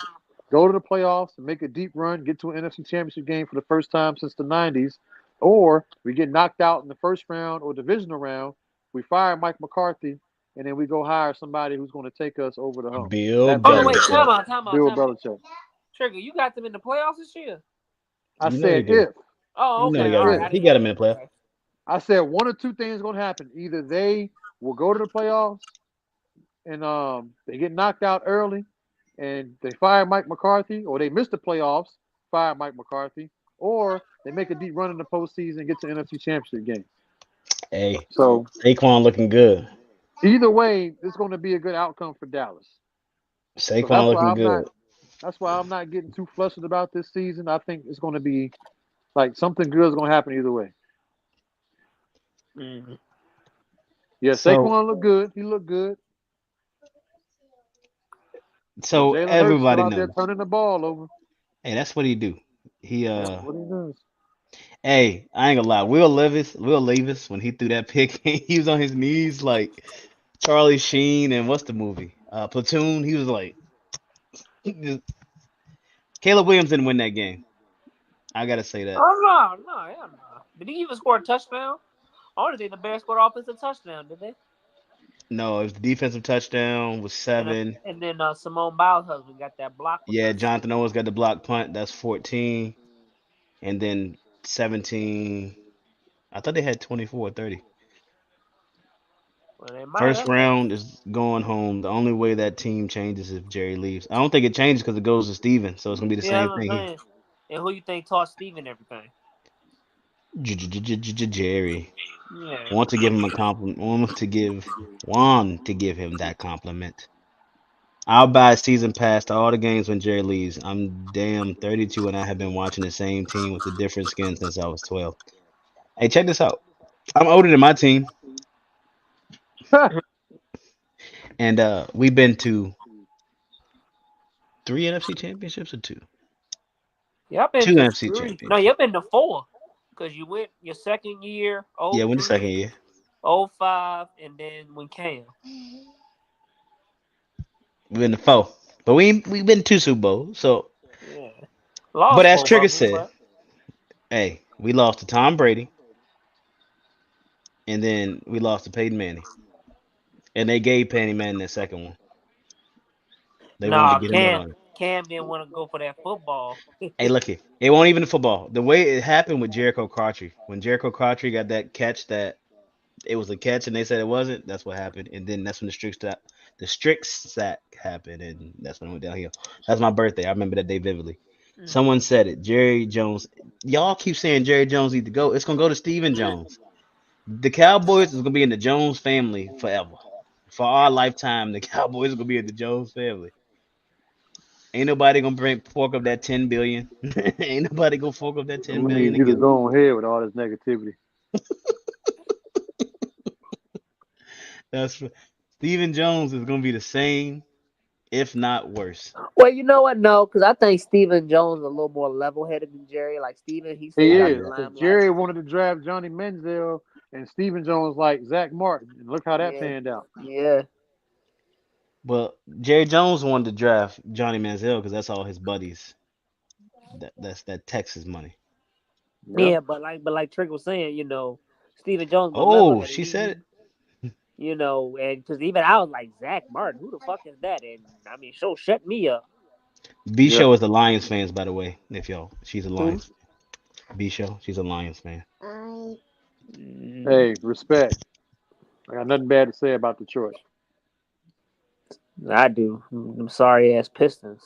go to the playoffs and make a deep run, get to an NFC Championship game for the first time since the 90s, or we get knocked out in the first round or divisional round, we fire Mike McCarthy, and then we go hire somebody who's going to take us over the hump. Bill Oh, no, wait, Belichick. time out. Bill Belichick. Trigger, you got them in the playoffs this year? I You know said he do. if. Oh, You know okay. he got All him. right. He got him in the playoffs. Okay. I said one or two things going to happen. Either they will go to the playoffs and they get knocked out early and they fire Mike McCarthy, or they miss the playoffs, fire Mike McCarthy, or they make a deep run in the postseason and get to the NFC Championship game. Hey, So Saquon looking good. either way, it's going to be a good outcome for Dallas. So Saquon looking good. That's why I'm not getting too flustered about this season. I think it's going to be like something good is going to happen either way. Mm-hmm. Yeah, So- Saquon looked good. He looked good. So Jalen Hurts everybody out there knows. turning the ball over. Hey, that's what he do. He That's what he does. Hey, I ain't gonna lie. Will Levis, when he threw that pick, he was on his knees like Charlie Sheen and what's the movie? Platoon. He was like, Caleb Williams didn't win that game. I gotta say that. Oh, no. Did he even score a touchdown? I don't think the Bears scored offensive touchdown, did they? No, it was the defensive touchdown was 7. And then Simone Biles' husband got that block. Yeah, Jonathan Owens got the block punt. That's 14. And then 17. I thought they had 24 or 30. Well, they might First have. round is going home. The only way that team changes is if Jerry leaves. I don't think it changes because it goes to Steven, so it's gonna be the Yeah, same thing here. And who you think taught Steven everything? Jerry. Yeah. Want to give him a compliment. Want to give him that compliment. I'll buy a season pass to all the games when Jerry leaves. I'm damn 32 and I have been watching the same team with a different skin since I was 12. Hey, check this out. I'm older than my team. And we've been to 3 NFC championships or 2? Y'all been 2 to NFC 3. championships. No, y'all been to 4. Because you went your second year, Yeah, when the second 03, year. 05, and then when Cam. We been to 4. But we been to 2 Super Bowls. So, Yeah. but Lost as both Trigger of them, said, but hey, we lost to Tom Brady, and then we lost to Peyton Manning, and they gave Peyton Manning that second one. They wanted to nah, get him out of it. Cam didn't want to go for that football. Hey, look here. It won't even the football. The way it happened with Jericho Crotchery, when Jericho Crotchery got that catch that it was a catch and they said it wasn't, that's what happened. And then that's when the strict sack happened, and that's when it went downhill. That's my birthday. I remember that day vividly. Mm. Someone said it. Jerry Jones. Y'all keep saying Jerry Jones need to go. It's gonna go to Steven Jones. The Cowboys is gonna be in the Jones family forever. For our lifetime, the Cowboys is gonna be in the Jones family. Ain't nobody gonna fork up that 10 billion. Ain't nobody gonna fork up that I 10 billion mean, and get get his him. own head with all this negativity. That's Steven Jones is gonna be the same, if not worse. Well, you know what? No, because I think Stephen Jones is a little more level headed than Jerry. Like Stephen, he He stays I out is, the agree. because limelight. Jerry wanted to draft Johnny Manziel and Stephen Jones like Zach Martin. And look how that Yeah, panned out. yeah, Well, Jerry Jones wanted to draft Johnny Manziel because that's all his buddies. That's that Texas money. Yeah. yeah. But like Trick was saying, Stephen Jones more level Oh, headed. she said it. And because even I was like Zach Martin, who the fuck is that? And I mean, shut me up. B Yeah. Show is the Lions fans, by the way. If y'all, she's a Who? Lions. B Show, she's a Lions fan. I Mm, Hey, respect. I got nothing bad to say about Detroit. I do. Them sorry ass Pistons.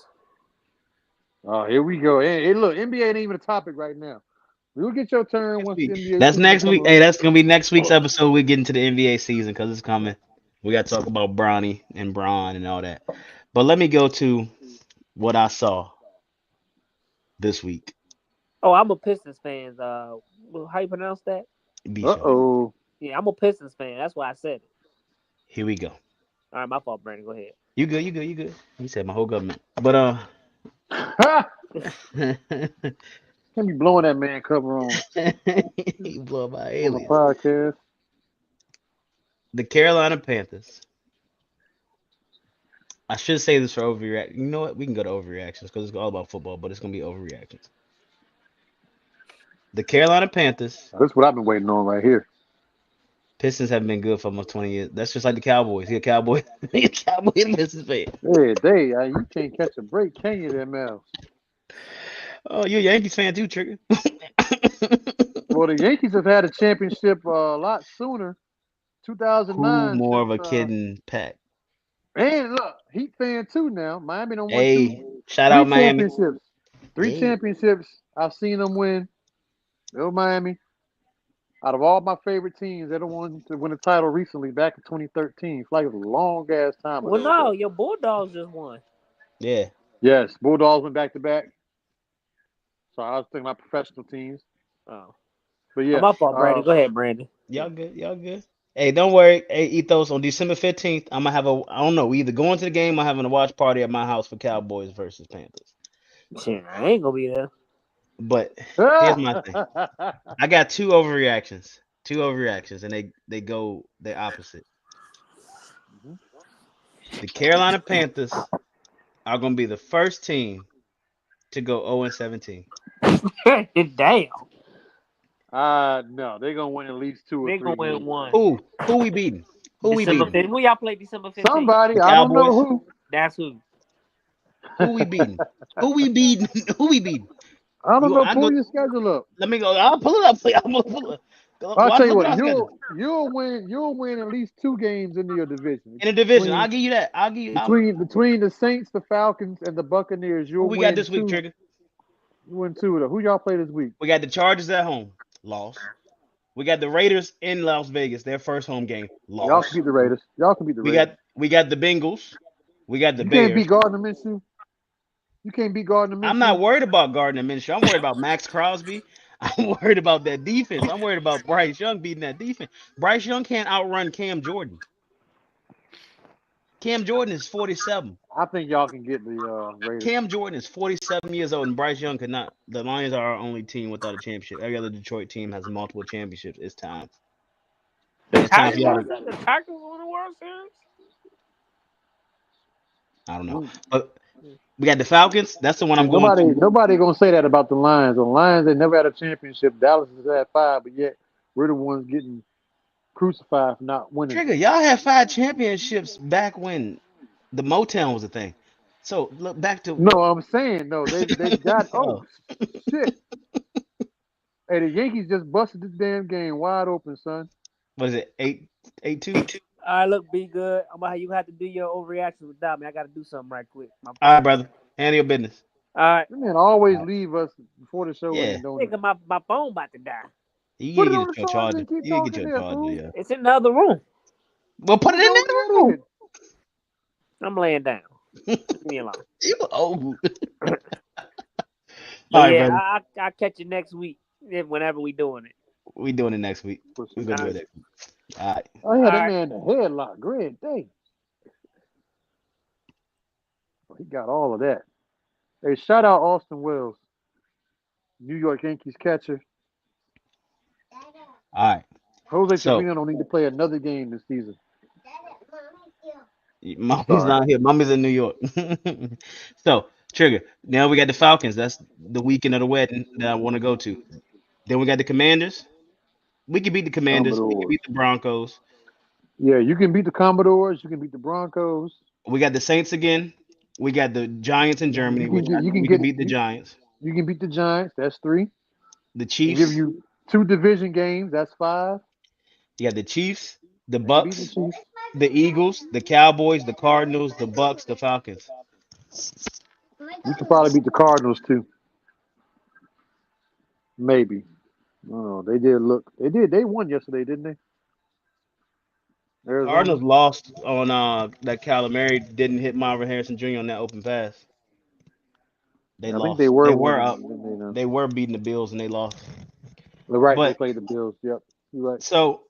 Oh, here we go. Hey, look, NBA ain't even a topic right now. You'll get your turn Next once the week. NBA That's season next come week. Hey, around. that's gonna be next week's episode. We get into the NBA season because it's coming. We got to talk about Bronny and Braun and all that. But let me go to what I saw this week. Oh, I'm a Pistons fan. How you pronounce that? B Show. Uh-oh. Yeah, I'm a Pistons fan. That's why I said it. Here we go. All right, my fault, Brandon. Go ahead. You good? You good? You good? He said my whole government. But Ha! Can't be blowing that man cover he blew up by on the aliens. podcast. The Carolina Panthers. I should say this for overreact. You know what? We can go to overreactions because it's all about football, but it's gonna be overreactions. The Carolina Panthers. That's what I've been waiting on right here. Pistons haven't been good for almost 20 years. That's just like the Cowboys. He a Cowboy. He a Cowboy and Pistons fan. Hey, you can't catch a break, can you, there, Mel? Oh, you're a Yankees fan too, Trigger. Well, the Yankees have had a championship a lot sooner, Who 2009. more Since of a kid than Pat? and look, Heat fan too now. Miami done won Hey, shout out Miami. Three Hey, championships. I've seen them win. Go Miami. Out of all my favorite teams, they're the ones to win the title recently, back in 2013. It's like a long ass time Well, ago. no, But your Bulldogs just won. yeah. yes, Bulldogs went back to back. So I was thinking about professional teams. Oh, But oh yeah, my fault, Brandon. Go ahead, Brandon. Y'all good. Y'all good. Hey, don't worry. Hey, Ethos, on December 15th, I'm gonna have I don't know, we either going to the game or having a watch party at my house for Cowboys versus Panthers. Shit, I ain't gonna be there. But here's my thing. I got two overreactions. Two overreactions, and they're opposite. The Carolina Panthers are gonna be the first team to go 0-17. Damn, No, they're gonna win at least 2 or they gonna 3 win games. one. Who we beating? Who we December beating? 15th. Who y'all play December 15th? The Somebody, I don't know Cowboys? who. That's who. Who we beating? Who we beating? Who we beating? I don't You know. I Pull go your schedule up. let me go. I'll pull it up for you. I'm gonna pull it. I'll tell you Look at what, our schedule. you'll win. You'll win at least 2 games into your division. In the division. I'll give you that. Between the Saints, the Falcons, and the Buccaneers, Who you'll we got win this week, 2. Trigger? You win 2 of them. Who y'all play this week? We got the Chargers at home. Loss. We got the Raiders in Las Vegas, their first home game. Y'all can Loss. beat the Raiders. Y'all can beat the We Raiders. got the Bengals. We got the You can't beat Bears. Gardner Minshew. You can't beat Gardner I'm not Minshew. worried about Gardner Minshew. I'm worried about Max Crosby. I'm worried about that defense. I'm worried about Bryce Young beating that defense. Bryce Young can't outrun Cam Jordan. Cam Jordan is 47. I think y'all can get the Raiders. Cam Jordan is 47 years old, and Bryce Young could not. The Lions are our only team without a championship. Every other Detroit team has multiple championships. It's time. The It's time for Tigers y'all won to. the Tigers won the World Series. I don't know, Mm. but we got the Falcons. That's the one I'm And going to. nobody gonna say that about the Lions. The Lions, they never had a championship. Dallas has had 5, but yet we're the ones getting crucified for not winning. Trigger, y'all had 5 championships back when the Motown was a thing. So look back to No, I'm saying no. They've got. Oh oh, shit! Hey, the Yankees just busted this damn game wide open, son. what is it? 8-2. All right, look, be good. You have to do your overreaction without me. I got to do something right quick. My All right, phone. brother. Handle your business. All right, That man always All right. leave us before the show Yeah, end, don't he? nigga, my phone about to die. you Put gotta it on get the your charger charger. and keep You gotta get talking your there, charger. fool. Yeah. It's in the other room. Well, put it Well, in go the get room. it. I'm laying down. Leave me alone. You old. But All right, yeah, brother. I'll catch you next week whenever we doing it. We doing it next week. For We're sure. gonna All do it right. next week. All right. Oh yeah, All that right. man the headlock, great day. He got all of that. Hey, shout out Austin Wells, New York Yankees catcher. All right. Jose So Trevino don't need to play another game this season. I'm mommy's sorry. not here. Mommy's in New York. So Trigger. Now we got the Falcons. That's the weekend of the wedding that I want to go to. Then we got the Commanders. We can beat the Commanders. We can Commodores. beat the Broncos. Yeah, you can beat the Commodores. You can beat the Broncos. We got the Saints again. We got the Giants in Germany, which You can we can get beat the Giants. you can beat the Giants. That's 3. The They give Chiefs. you 2 division games. That's 5. You got the Chiefs, the Ain't beating the Bucks, Chiefs. the Eagles, the Cowboys, the Cardinals, the Bucks, the Falcons. You could probably beat the Cardinals too. Maybe. Oh, they did look. They did. They won yesterday, didn't they? Arizona. Cardinals lost on that Kyler Murray didn't hit Marvin Harrison Jr. on that open pass. They I think they lost. were They were winning, up. didn't they? Now? They were beating the Bills and they lost. They're right. They But played the Bills. Yep. You're right. so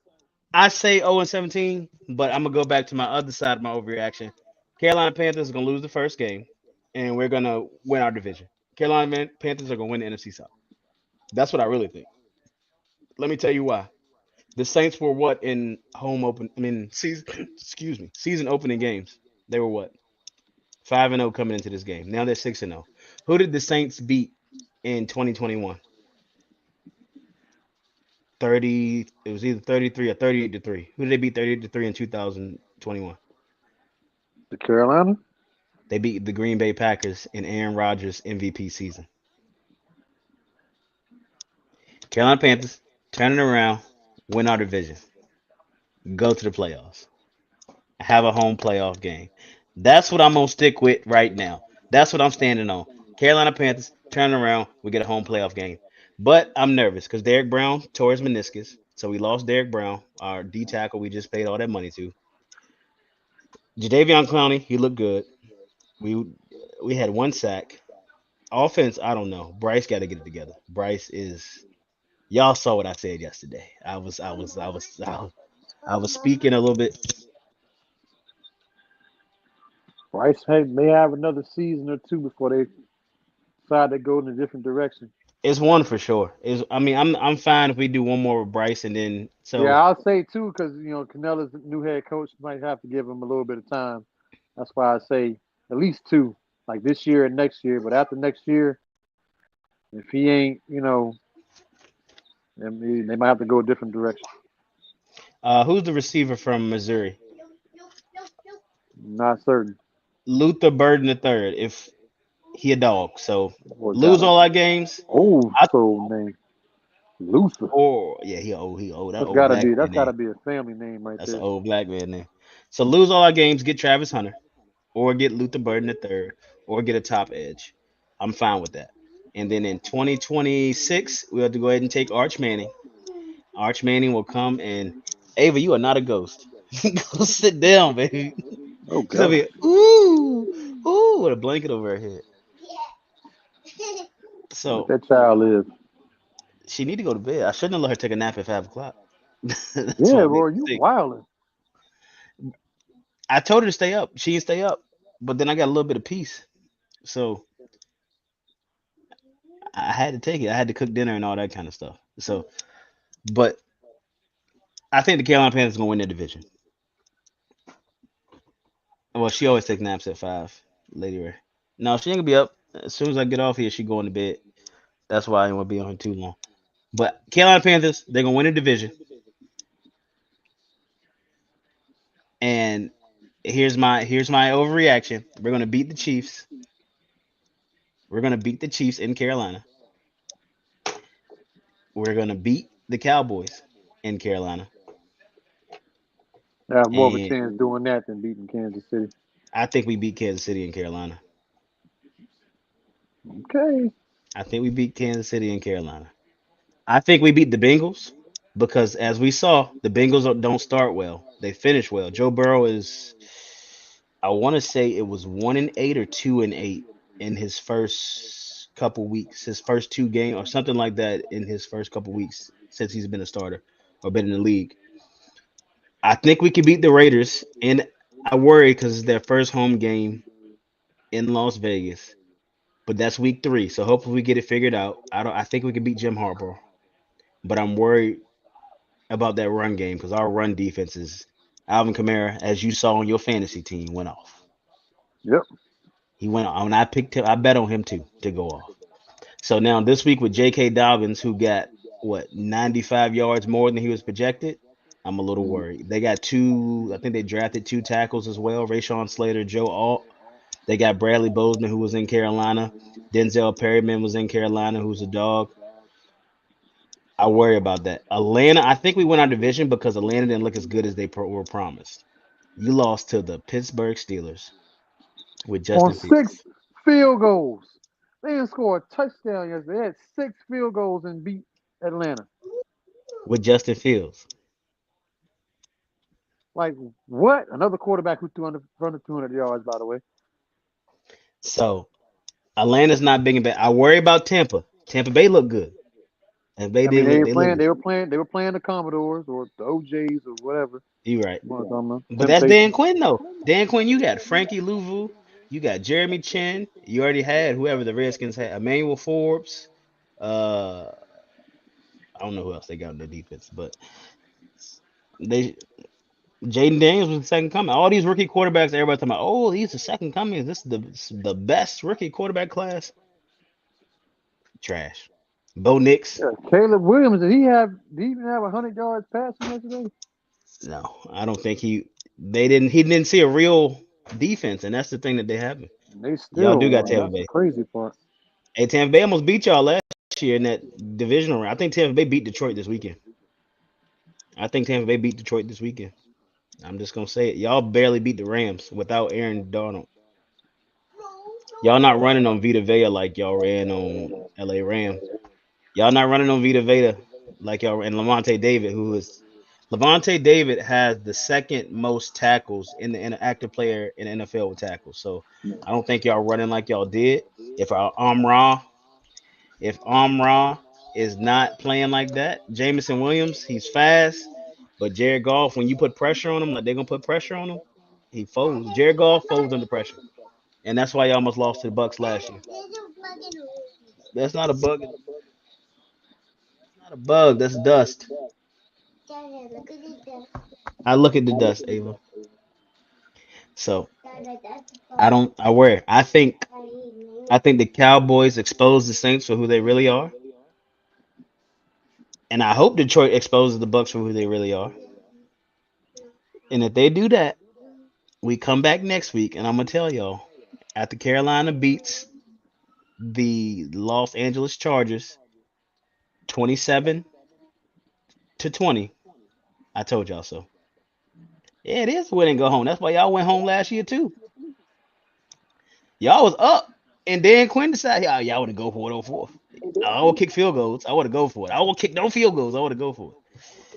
I say 0-17, but I'm gonna go back to my other side of my overreaction. Carolina Panthers are gonna lose the first game, and we're gonna win our division. Carolina Panthers are gonna win the NFC South. That's what I really think. Let me tell you why. The Saints were what in home open? I mean, season. Excuse me, season opening games. They were what 5-0 coming into this game. Now they're 6-0. Who did the Saints beat in 2021? 30. It was either 33 or 38-3. Who did they beat 38-3 in 2021? The Carolina. They beat the Green Bay Packers in Aaron Rodgers' MVP season. Carolina Panthers turn it around, win our division, go to the playoffs, have a home playoff game. That's what I'm gonna stick with right now. That's what I'm standing on. Carolina Panthers turn around, we get a home playoff game. But I'm nervous because Derek Brown tore his meniscus, so we lost Derek Brown, our D tackle. We just paid all that money to. Jadavion Clowney, he looked good. We we had 1 sack. Offense, I don't know. Bryce got to get it together. Bryce is. Y'all saw what I said yesterday. I was speaking a little bit. Bryce may have another season or 2 before they decide to go in a different direction. It's one for sure. Is I mean, I'm fine if we do one more with Bryce and then Yeah, so I'll say too, because Canella's new head coach might have to give him a little bit of time. That's why I say at least 2, like this year and next year. But after next year, if he ain't, then they might have to go a different direction. who's the receiver from Missouri? Not certain. Luther Burden the third. If he a dog, so Or lose Dallas. all our games. Oh, I so name Luther. or yeah, he old that That's old gotta black be man that's name. gotta be a family name right That's an there. old black man name. So lose all our games, get Travis Hunter, or get Luther Burden the third, or get a top edge. I'm fine with that. And then in 2026, we have to go ahead and take Arch Manning. Arch Manning will come and Ava, you are not a ghost. Go sit down, baby. Oh She's gonna God. be ooh, ooh, with a blanket over her head. What So that child is. she need to go to bed. I shouldn't have let her take a nap at 5 o'clock. That's Yeah, why I made bro, a you mistake. wildin'. I told her to stay up. She didn't stay up, but then I got a little bit of peace, so I had to take it. I had to cook dinner and all that kind of stuff. So, but I think the Carolina Panthers gonna win their division. Well, she always takes naps at 5, Lady Ray. No, she ain't gonna be up. As soon as I get off here, she going to bed. That's why I ain't gonna be on her too long. But Carolina Panthers, they're gonna win the division. And here's my overreaction. We're gonna beat the Chiefs. We're gonna beat the Chiefs in Carolina. We're gonna beat the Cowboys in Carolina. I have more of a And chance doing that than beating Kansas City. I think we beat Kansas City in Carolina. Okay. I think we beat Kansas City in Carolina. I think we beat the Bengals because, as we saw, the Bengals don't start well. They finish well. Joe Burrow is, I want to say it was 1-8 or 2-8 in his first couple weeks, his first 2 games or something like that in his first couple weeks since he's been a starter or been in the league. I think we can beat the Raiders, and I worry because it's their first home game in Las Vegas. But that's week 3, so hopefully we get it figured out. I think we can beat Jim Harbaugh, but I'm worried about that run game because our run defense is Alvin Kamara, as you saw on your fantasy team, went off. Yep. He went on. I picked him. I bet on him too to go off. So now this week with J.K. Dobbins, who got what 95 yards more than he was projected, I'm a little Mhm. worried. They got two. I think they drafted 2 tackles as well. Rashawn Slater, Joe Alt. They got Bradley Bozeman, who was in Carolina. Denzel Perryman was in Carolina, who's a dog. I worry about that. Atlanta, I think we won our division because Atlanta didn't look as good as they were promised. You lost to the Pittsburgh Steelers with On Justin Fields. 6 field goals. They didn't score a touchdown yesterday. They had 6 field goals and beat Atlanta. With Justin Fields. Like, what? Another quarterback who threw under 200 yards, by the way. So Atlanta's not big and bad. I worry about Tampa. Tampa Bay looked good. And they I mean, did look. They look good. they were playing the Commodores or the OJs or whatever. You right. You want to talk about But that's Dan Temptation. Quinn though. Dan Quinn, you got Frankie Louvu, you got Jeremy Chin. You already had whoever the Redskins had, Emmanuel Forbes. Uh, I don't know who else they got on the defense, but they Jaden Daniels was the second coming. All these rookie quarterbacks, everybody talking about, oh, he's the second coming. This is the best rookie quarterback class. Trash. Bo Nix. Yeah, Caleb Williams, did he even have 100 yards passing yesterday? No, I don't think he. They didn't. He didn't see a real defense, and that's the thing that they haven't. They Y'all still do got won. Tampa That's the Bay. crazy part. Hey, Tampa Bay almost beat y'all last year in that divisional round. I think Tampa Bay beat Detroit this weekend. I think Tampa Bay beat Detroit this weekend. I'm just gonna say it. Y'all barely beat the Rams without Aaron Donald. Y'all not running on Vita Vea like y'all ran on LA Rams. Y'all not running on Vita Veda like y'all and Levante David, who is Levante David has the second most tackles in an active player in the NFL with tackles. So I don't think y'all running like y'all did. If our Amra is not playing like that, Jamison Williams, he's fast, but Jared Goff, when you put pressure on him, like they're gonna put pressure on him, he folds. Jared Goff folds under pressure, and that's why you almost lost to the Bucks last year. That's not a bug. That's not a bug. That's dust. I look at the dust, Ava. So I don't. I wear. I think the Cowboys expose the Saints for who they really are, and I hope Detroit exposes the Bucks for who they really are. And if they do that, we come back next week, and I'm gonna tell y'all after Carolina beats the Los Angeles Chargers 27-20. I told y'all so. Yeah, it is win and go home. That's why y'all went home last year too. Y'all was up, and then Quinn decided y'all want to go for it on fourth. I will kick field goals. I want to go for it. I will kick no field goals. I want to go for it.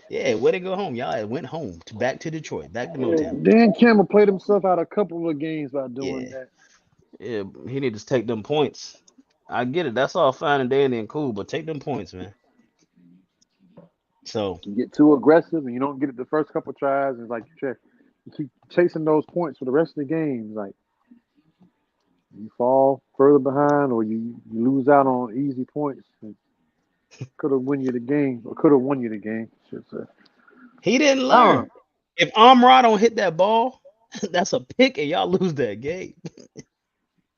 Yeah, where they go home? Y'all went home back to Detroit, back to Yeah, Motown. Dan Campbell played himself out a couple of games by doing Yeah, that. yeah. He need to take them points. I get it. That's all fine and dandy and cool, but take them points, man. So You get too aggressive and you don't get it the first couple tries, and it's like You keep chasing those points for the rest of the game. Like you fall further behind, or you lose out on easy points. Could have won you the game, or could have won you the game. Should say. He didn't I don't learn. know. If Amra don't hit that ball, that's a pick, and y'all lose that game.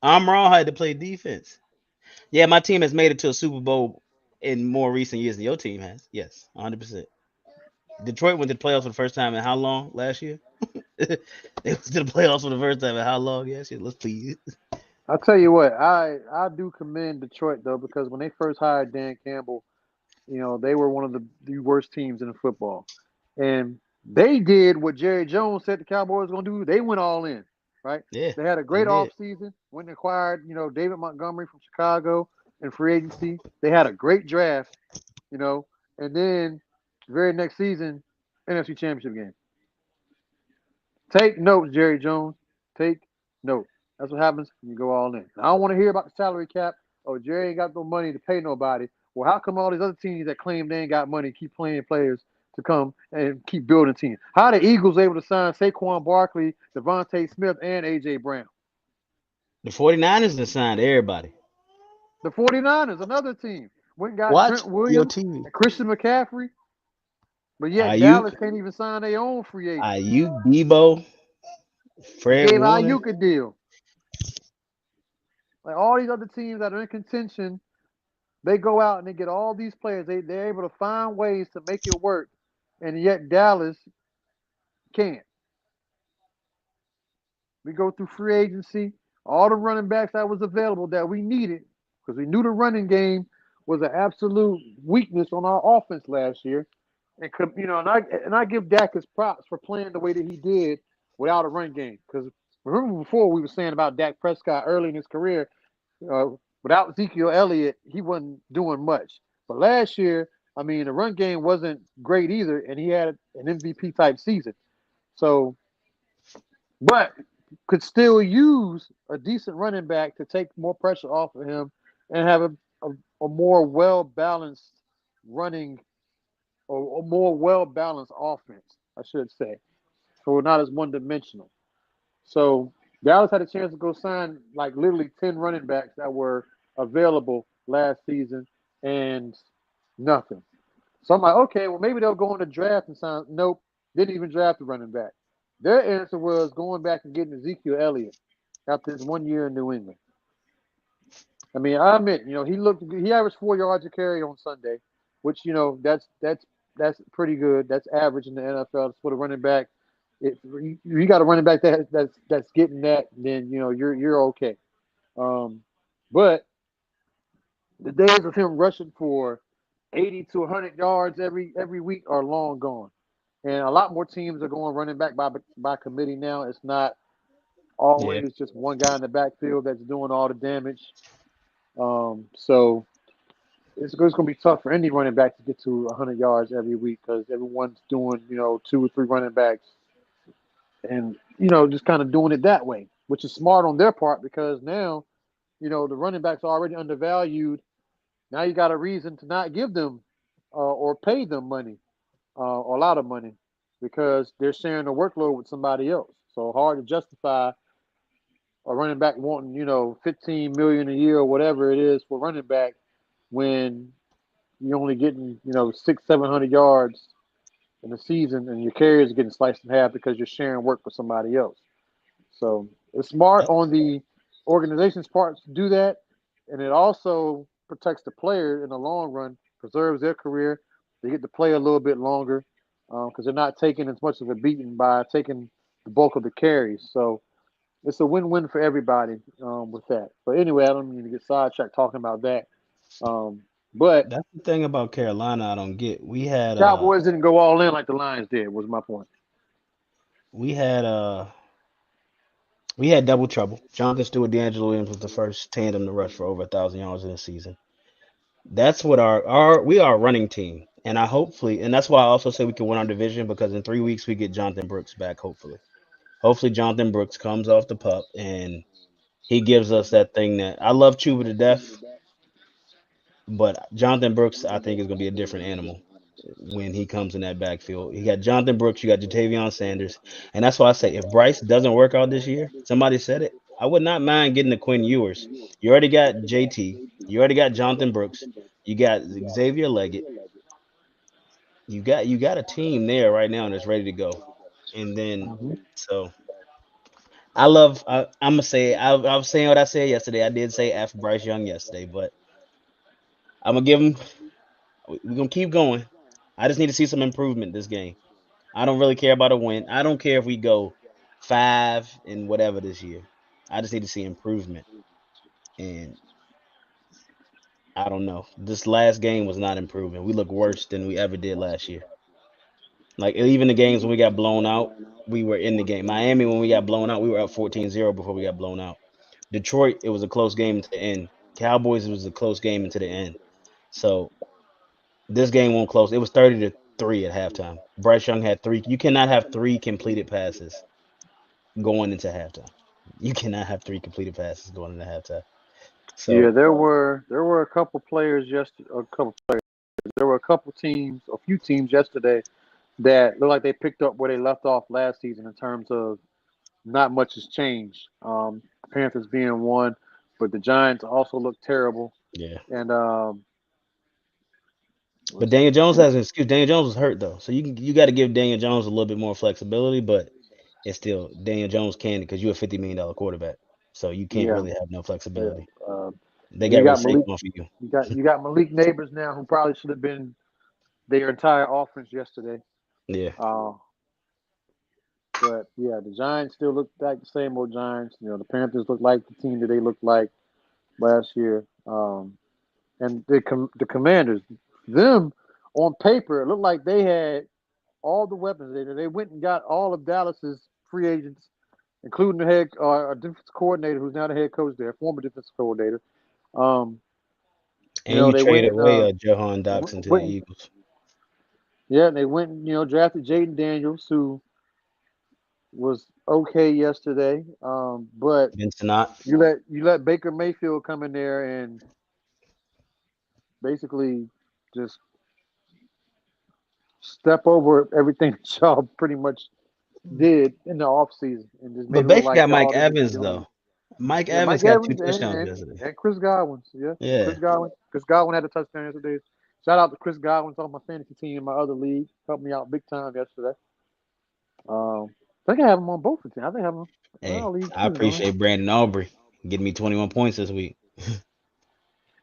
Amra had to play defense. Yeah, my team has made it to a Super Bowl in more recent years than your team has. Yes, 100%. Detroit went to the playoffs for the first time in how long last year? They went to the playoffs for the first time in how long? Yes, yeah, let's please. I'll tell you what, I do commend Detroit though because when they first hired Dan Campbell, they were one of the worst teams in football, and they did what Jerry Jones said the Cowboys were going to do. They went all in, right? Yeah, They had a they great did. offseason, went and acquired David Montgomery from Chicago in free agency. They had a great draft, you know, and then the very next season, NFC Championship game. Take notes, Jerry Jones. Take notes. That's what happens when you go all in. I don't want to hear about the salary cap. Oh, Jerry ain't got no money to pay nobody. Well, how come all these other teams that claim they ain't got money keep playing players to come and keep building teams? How are the Eagles able to sign Saquon Barkley, Devontae Smith, and A.J. Brown? The 49ers done signed everybody. The 49ers, another team, went and got Watch Trent your Williams TV. and Christian McCaffrey, but yet Ayuk, Dallas can't even sign their own free agent. Ayuk, Debo, They Fred gave Warner. Ayuk a deal. Like all these other teams that are in contention, they go out and they get all these players. They're able to find ways to make it work, and yet Dallas can't. We go through free agency, all the running backs that was available that we needed because we knew the running game was an absolute weakness on our offense last year. And and I give Dak his props for playing the way that he did without a run game. Because remember before we were saying about Dak Prescott early in his career, uh, without Ezekiel Elliott, he wasn't doing much. But last year, I mean, the run game wasn't great either, and he had an MVP type season. So, but could still use a decent running back to take more pressure off of him and have a more well balanced running or a more well balanced offense, I should say. So we're not as one dimensional. So Dallas had a chance to go sign like literally 10 running backs that were available last season and nothing. So I'm like, okay, well maybe they'll go in the draft and sign. Nope, didn't even draft a running back. Their answer was going back and getting Ezekiel Elliott after his 1 year in New England. I mean, I admit, he averaged 4 yards a carry on Sunday, which that's pretty good. That's average in the NFL for the running back. If you got a running back that's getting that, then you're okay. Um, but the days of him rushing for 80 to 100 yards every week are long gone, and a lot more teams are going running back by committee now. It's not Yeah, always just one guy in the backfield that's doing all the damage. So it's going to be tough for any running back to get to 100 yards every week because everyone's doing 2 or 3 running backs and just kind of doing it that way, which is smart on their part because now the running backs are already undervalued. Now you got a reason to not give them or pay them money or a lot of money because they're sharing the workload with somebody else. So hard to justify a running back wanting 15 million a year or whatever it is for running back when you're only getting 600-700 yards in the season and your carriers are getting sliced in half because you're sharing work with somebody else. So it's smart yep, on the organization's part to do that, and it also protects the player in the long run, preserves their career. They get to play a little bit longer because they're not taking as much of a beating by taking the bulk of the carries. So it's a win-win for everybody with that. But anyway, I don't mean to get sidetracked talking about that. Um, but that's the thing about Carolina I don't get. We the had Cowboys didn't go all in like the Lions did. Was my point. we had uh we had double trouble. Jonathan Stewart, D'Angelo Williams was the first tandem to rush for over 1,000 yards in a season. That's what our we are a running team, and I hopefully, and that's why I also say we can win our division because in 3 weeks we get Jonathan Brooks back. Hopefully Jonathan Brooks comes off the pup and he gives us that thing that I love Chuba to death, but Jonathan Brooks I think is gonna be a different animal. when he comes in that backfield. You got Jonathan Brooks, you got Jatavion Sanders, and that's why I say if Bryce doesn't work out this year, somebody said it. I would not mind getting the Quinn Ewers. You already got JT. You already got Jonathan Brooks. You got Xavier Leggett. You got a team there right now that's ready to go. And then Mhm. so I love. I'm gonna say I was saying what I said yesterday. I did say F Bryce Young yesterday, but I'm gonna give him. We're gonna keep going. I just need to see some improvement this game. I don't really care about a win. I don't care if we go 5 and whatever this year. I just need to see improvement. And I don't know. This last game was not improving. We look worse than we ever did last year. Like even the games when we got blown out, we were in the game. Miami when we got blown out, we were up 14-0 before we got blown out. Detroit, it was a close game to the end. Cowboys, it was a close game into the end. So this game won't close. It was 30-3 at halftime. Bryce Young had three. You cannot have three completed passes going into halftime. You cannot have three completed passes going into halftime. Yeah, So there were a couple players yesterday. A couple players. There were a couple teams, a few teams yesterday that look like they picked up where they left off last season in terms of not much has changed. Panthers being one, but the Giants also look terrible. yeah, And but let's see. Daniel Jones has an excuse. Daniel Jones was hurt though, so you got to give Daniel Jones a little bit more flexibility. But it's still Daniel Jones can because you're a $50 million quarterback, so you can't Yeah, really have no yeah. flexibility. Uh, They and you got rid of got Malik. Saquon for you. You got Malik Neighbors now, who probably should have been their entire offense yesterday. Yeah, Uh, but yeah, the Giants still look like the same old Giants. The Panthers look like the team that they looked like last year. And the Commanders, them on paper, it looked like they had all the weapons. They went and got all of Dallas's free agents, including the head defense coordinator, who's now the head coach there, former defensive coordinator. Um, and you they went traded and away Jahan Dotson to the went, Eagles. yeah, and they went and drafted Jaden Daniels, who was okay yesterday. But Vincent Ott. you let Baker Mayfield come in there and basically just step over everything that y'all pretty much did in the offseason and just made But it look Baker like got Mike y'all didn't even Evans do anything. though. Mike Yeah, Evans Mike got two Evans touchdowns yesterday. and Chris Godwin. Yeah, Yeah. Chris Godwin. Chris Godwin had a touchdown yesterday. Shout out to Chris Godwin. It's on my fantasy team in my other league. Helped me out big time yesterday. I think I have him on both the teams. I think I have him in our Hey, league I too, don't I? appreciate Brandon Aubrey getting me 21 points this week.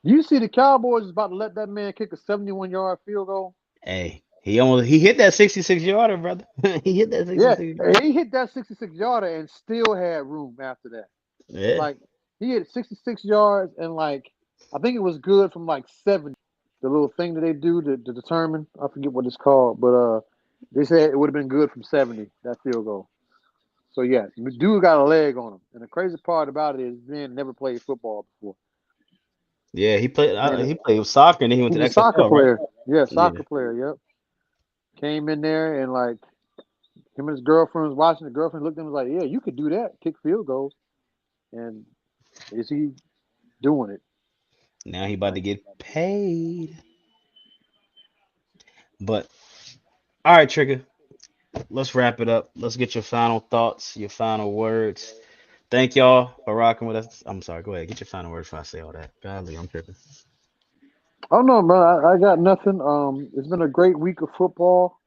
You see the Cowboys is about to let that man kick a 71-yard field goal? Hey, he hit that 66 yarder, brother. He hit that Yeah, 66. and he hit that 66-yarder and still had room after that. Yeah. Like, he hit 66 yards and, like, I think it was good from, like, 70. The little thing that they do to determine, I forget what it's called, but they said it would have been good from 70, that field goal. So, yeah, dude got a leg on him. And the crazy part about it is, man never played football before. Yeah, he played. Man, He played soccer and then he went to he's the a soccer XFL, right? player. Yeah, Yeah. soccer player, yep. Came in there and, like, him and his girlfriend was watching. The girlfriend looked at him and was like, yeah, you could do that, kick field goals. And is he doing it? Now he about to Like, get paid. But all right, Trigger. Let's wrap it up. Let's get your final thoughts, your final words. Thank y'all for rocking with us. I'm sorry. Go ahead. Get your final words before I say all that. Golly, I'm tripping. oh no, man, I got nothing. It's been a great week of football,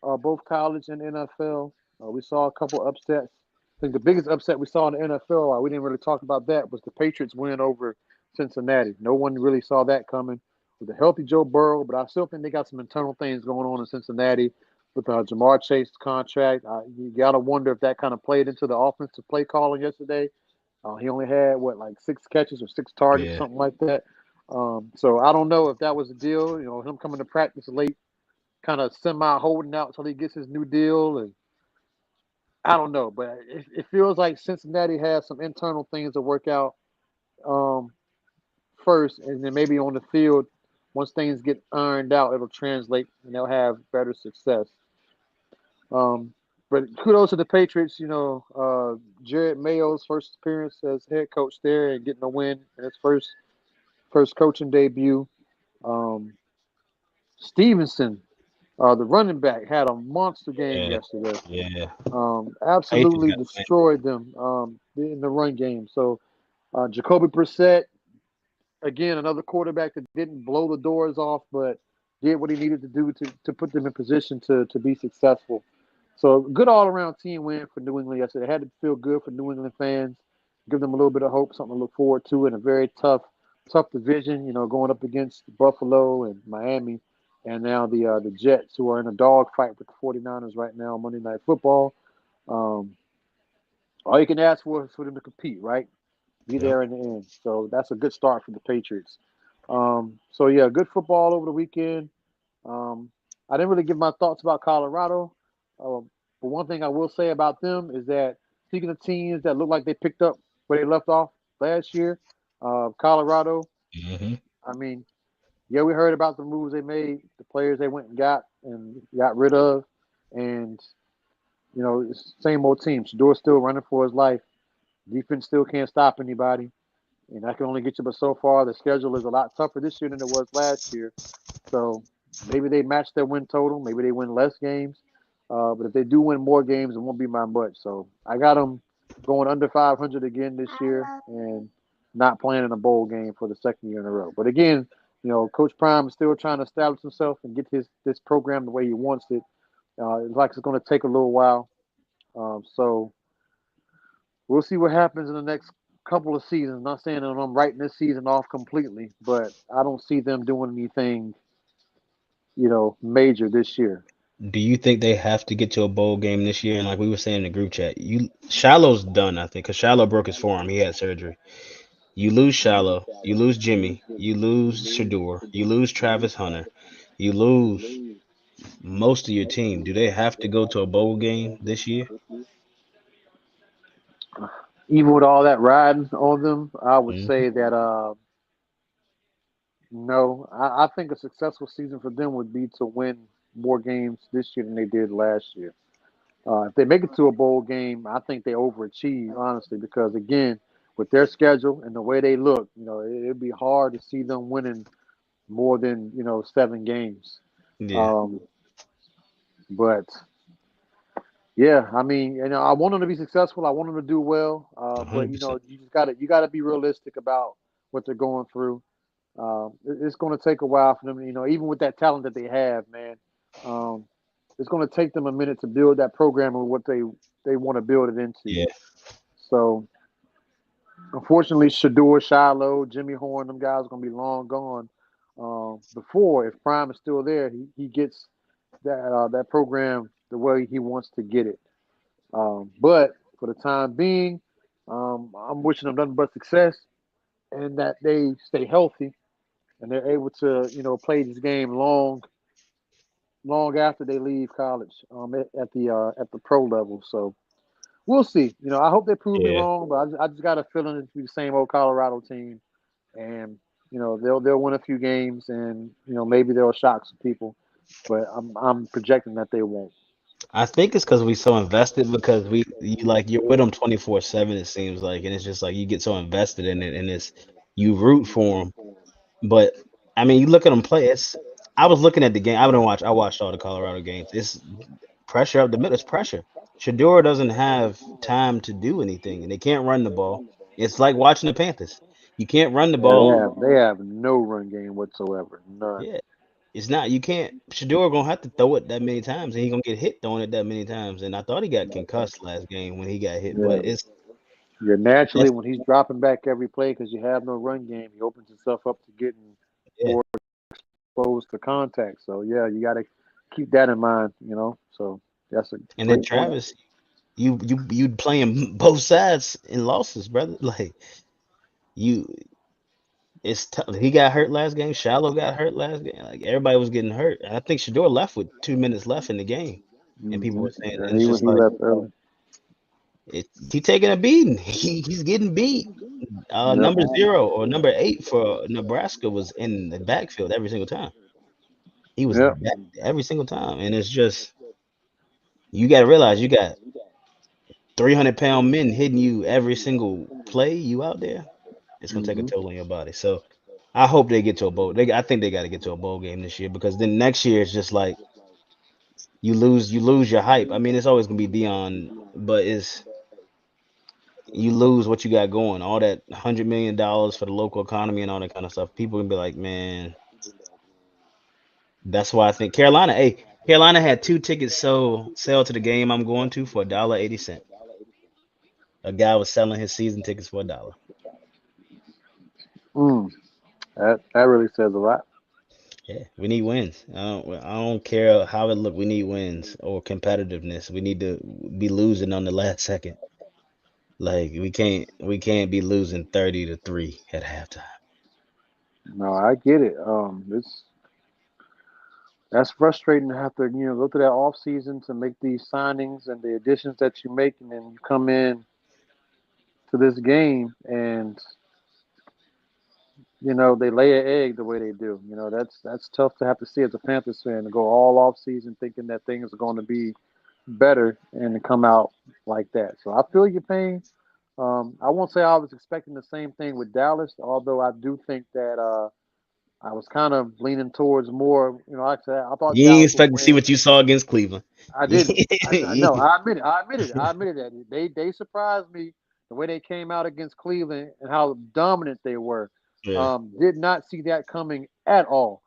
both college and NFL. We saw a couple upsets. I think the biggest upset we saw in the NFL, we didn't really talk about that, was the Patriots win over Cincinnati. No one really saw that coming with a healthy Joe Burrow, but I still think they got some internal things going on in Cincinnati with Jamar Chase contract. You got to wonder if that kind of played into the offensive play calling yesterday. He only had like 6 catches or 6 targets, Yeah. something like that. So I don't know if that was the deal. Him coming to practice late, kind of semi holding out until he gets his new deal, and I don't know. But it feels like Cincinnati has some internal things to work out um, first, and then maybe on the field, once things get ironed out, it'll translate and they'll have better success. Um, but kudos to the Patriots. Jared Mayo's first appearance as head coach there and getting a win in his first coaching debut. Um, Stevenson The running back had a monster game Yeah, yesterday. yeah. Patriots Absolutely got to win. destroyed them in the run game. So Jacoby Brissett, again, another quarterback that didn't blow the doors off, but did what he needed to do to put them in position to be successful. So good all around team win for New England yesterday. It had to feel good for New England fans, give them a little bit of hope, something to look forward to in a very tough division. Going up against Buffalo and Miami, and now the Jets, who are in a dogfight with the 49ers right now on Monday Night Football. Um, all you can ask for is for them to compete, right? Be Yep. there in the end. So that's a good start for the Patriots. So yeah, good football over the weekend. Um, I didn't really give my thoughts about Colorado, but one thing I will say about them is that speaking of teams that look like they picked up where they left off last year, Colorado. Hmm. I mean, yeah, we heard about the moves they made, the players they went and got rid of, and it's the same old team. Shador's still running for his life. Defense still can't stop anybody. And that can only get you but so far. The schedule is a lot tougher this year than it was last year. So maybe they match their win total. Maybe they win less games. But if they do win more games, it won't be my much. So I got them going under 500 again this year and not playing in a bowl game for the second year in a row. But again, Coach Prime is still trying to establish himself and get this program the way he wants it. It's like it's going to take a little while. So we'll see what happens in the next couple of seasons. Not saying that I'm writing this season off completely, but I don't see them doing anything, major this year. Do you think they have to get to a bowl game this year? And like we were saying in the group chat, Shallow's done, I think, because Shallow broke his forearm. He had surgery. You lose Shallow, you lose Jimmy, you lose Shador, you lose Travis Hunter, you lose most of your team. Do they have to go to a bowl game this year? Even with all that riding on them, I would Hmm. say that no. I think a successful season for them would be to win more games this year than they did last year. If they make it to a bowl game, I think they overachieve, honestly, because again, with their schedule and the way they look, it'd be hard to see them winning more than 7 games. Yeah, Um, but yeah, I mean, I want them to be successful. I want them to do well. But 100%. you gotta be realistic about what they're going through. It's going to take a while for them. Even with that talent that they have, man, um, it's going to take them a minute to build that program and what they want to build it into. Yeah, So unfortunately, Shador, Shiloh, Jimmy Horn, them guys are going to be long gone. Before, if Prime is still there, he gets that program the way he wants to get it. But for the time being, I'm wishing them nothing but success and that they stay healthy and they're able to, play this game long after they leave college at the pro level. So we'll see. I hope they prove me yeah. wrong, but I just got a feeling it's be the same old Colorado team, and they'll win a few games, and maybe they'll shock some people, but I'm projecting that they won't. I think it's because we so invested because you're with them 24/7. It seems like, and it's just like you get so invested in it, and it's you root for them. But I mean, you look at them play. I was looking at the game. I watched all the Colorado games. It's pressure up the middle. It's pressure. Shador doesn't have time to do anything, and they can't run the ball. It's like watching the Panthers. You can't run the Yeah, they ball. have they have no run game whatsoever, none. Yeah, it's not. You can't. Shador gonna have to throw it that many times, and he gonna get hit throwing it that many times. And I thought he got concussed last game when he got hit, Yeah, but it's yeah. Naturally, that's when he's dropping back every play because you have no run game, he opens himself up to getting yeah. more exposed to contact. So yeah, you got to keep that in mind. So that's a And then great point. Travis, you playing both sides in losses, brother. Like you, it's tough. He got hurt last game. Shallow got hurt last game. Like everybody was getting hurt. I think Shador left with 2 minutes left in the game, and people were saying, Yeah, and it's just he like left early. he taking a beating. He's getting beat. Yep. Number 0 or number 8 for Nebraska was in the backfield every single time. He was Yep. back every single time, and it's just you got to realize you got 300-pound men hitting you every single play you out there. It's gonna take a Hmm. toll on your body. So I hope they get to a bowl. I think they got to get to a bowl game this year because then next year it's just like you lose your hype. I mean, it's always gonna be Dion, but it's you lose what you got going. All that $100 million for the local economy and all that kind of stuff. People can be like, man, that's why I think Carolina. Hey, Carolina had 2 tickets sell to the game I'm going to for $1.80. A guy was selling his season tickets for $1. Mm, that really says a lot. Yeah, we need wins. I don't care how it look. We need wins or competitiveness. We need to be losing on the last second. Like we can't be losing 30-3 at halftime. No, I get it. It's That's frustrating to have to go through that off season to make these signings and the additions that you make, and then you come in to this game and they lay an egg the way they do. That's tough to have to see as a Panthers fan to go all off season thinking that things are going to be better and to come out like that. So I feel your pain. I won't say I was expecting the same thing with Dallas, although I do think that I was kind of leaning towards more. Like I said, I thought You ain't Dallas would expect to see win. what you saw against Cleveland. I didn't. I know. I admit it. I admitted it. I admitted that they surprised me the way they came out against Cleveland and how dominant they were. Yeah, Did not see that coming at all.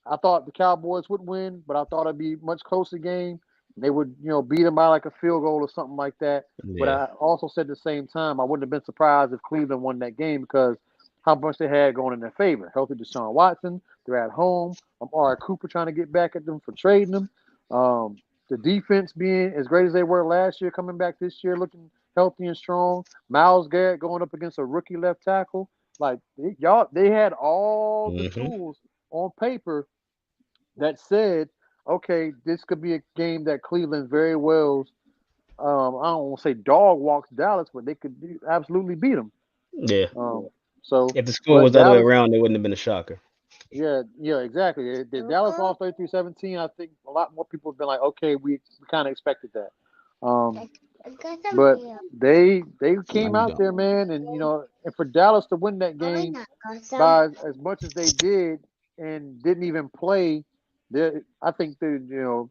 I thought the Cowboys would win, but I thought it'd be a much closer game. They would, beat them by like a field goal or something like that. But yeah, I also said at the same time I wouldn't have been surprised if Cleveland won that game because how much they had going in their favor. Healthy Deshaun Watson, they're at home. Amari Cooper trying to get back at them for trading them. Um, the defense being as great as they were last year, coming back this year looking healthy and strong. Miles Garrett going up against a rookie left tackle. Like they had all the hmm tools on paper that said, okay, this could be a game that Cleveland very well. I don't want to say dog walks Dallas, but they could absolutely beat them. yeah. Um, so, If the score but was the other way Dallas, around, it wouldn't have been a shocker. yeah, yeah, exactly. If Dallas lost 33-17, I think a lot more people have been like, okay, we kind of expected that. Um, I got some but here. they No, came you out don't. there, man, and and for Dallas to win that Oh, wait, game I got some. by as much as they did and didn't even play, I think the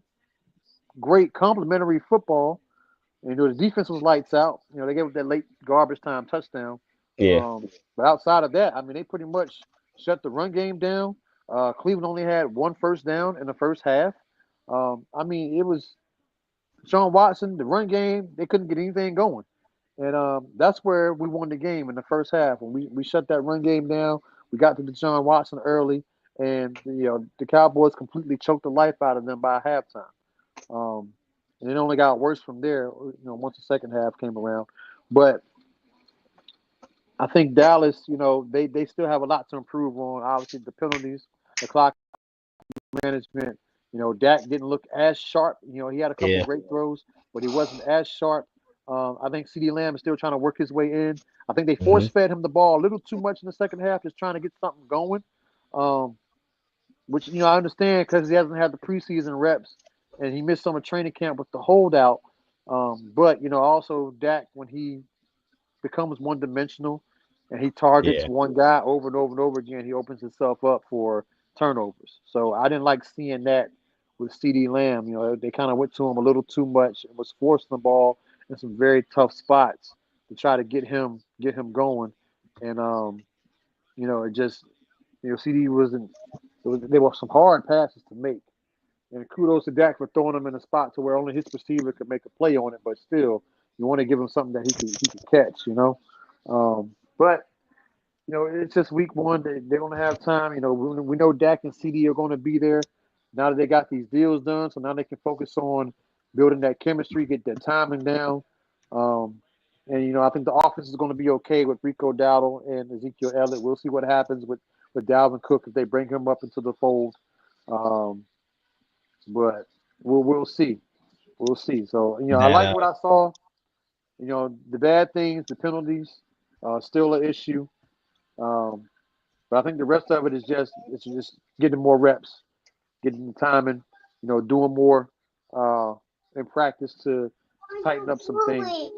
great complimentary football. The defense was lights out. They gave up that late garbage time touchdown. Yeah, But outside of that, I mean, they pretty much shut the run game down. Cleveland only had one first down in the first half. I mean, it was Sean Watson, the run game, they couldn't get anything going. And that's where we won the game in the first half. When we shut that run game down, we got to Deshaun Watson early, and the Cowboys completely choked the life out of them by halftime. Um, and it only got worse from there, once the second half came around. But I think Dallas, they still have a lot to improve on. Obviously, the penalties, the clock management. Dak didn't look as sharp. He had a couple yeah, great throws, but he wasn't as sharp. I think CeeDee Lamb is still trying to work his way in. I think they hmm force fed him the ball a little too much in the second half, just trying to get something going. Um, which I understand because he hasn't had the preseason reps and he missed some of training camp with the holdout. But also Dak when he becomes one dimensional and he targets yeah, one guy over and over and over again, he opens himself up for turnovers. So I didn't like seeing that with CeeDee Lamb. They kind of went to him a little too much and was forcing the ball in some very tough spots to try to get him going. And it just CD wasn't. There were some hard passes to make, and kudos to Dak for throwing them in a spot to where only his receiver could make a play on it. But still, you want to give him something that he could catch. But it's just week one. They're going to have time. We know Dak and CD are going to be there now that they got these deals done. So now they can focus on building that chemistry, get that timing down. Um, and I think the offense is going to be okay with Rico Dowdle and Ezekiel Elliott. We'll see what happens with Dalvin Cook if they bring him up into the fold. Um, but we'll see. We'll see. So I that like what I saw. The bad things, the penalties, still an issue. Um, but I think the rest of it is just getting more reps, getting the timing, doing more in practice to tighten up some things.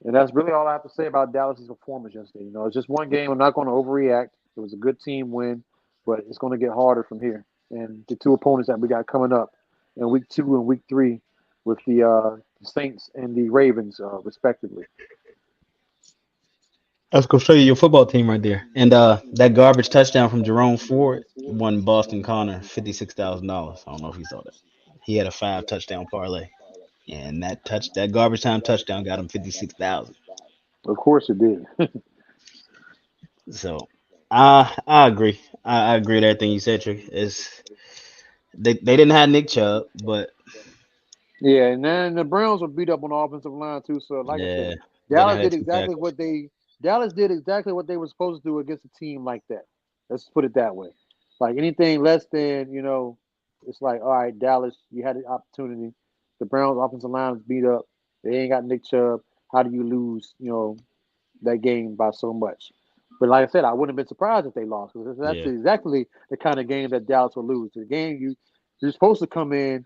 And that's really all I have to say about Dallas's performance yesterday. It's just one game. I'm not going to overreact. It was a good team win, but it's going to get harder from here. And the two opponents that we got coming up, in week 2 and week 3 with the Saints and the Ravens, respectively. Let's go show you your football team right there. And that garbage touchdown from Jerome Ford won Boston Connor $56,000. I don't know if you saw that. He had a 5 touchdown parlay, and that garbage time touchdown got him 56,000. Of course, it did. So I agree. I agree with everything you said, Trick. They didn't have Nick Chubb, but Yeah, and then the Browns were beat up on the offensive line too. So, like I yeah, said, but I Dallas had did two exactly tackles. what they Dallas did exactly what they were supposed to do against a team like that. Let's put it that way. Like anything less than it's like all right, Dallas, you had the opportunity. The Browns offensive line is beat up. They ain't got Nick Chubb. How do you lose? That game by so much. But like I said, I wouldn't have been surprised if they lost because that's Yeah, exactly the kind of game that Dallas will lose. The game you're supposed to come in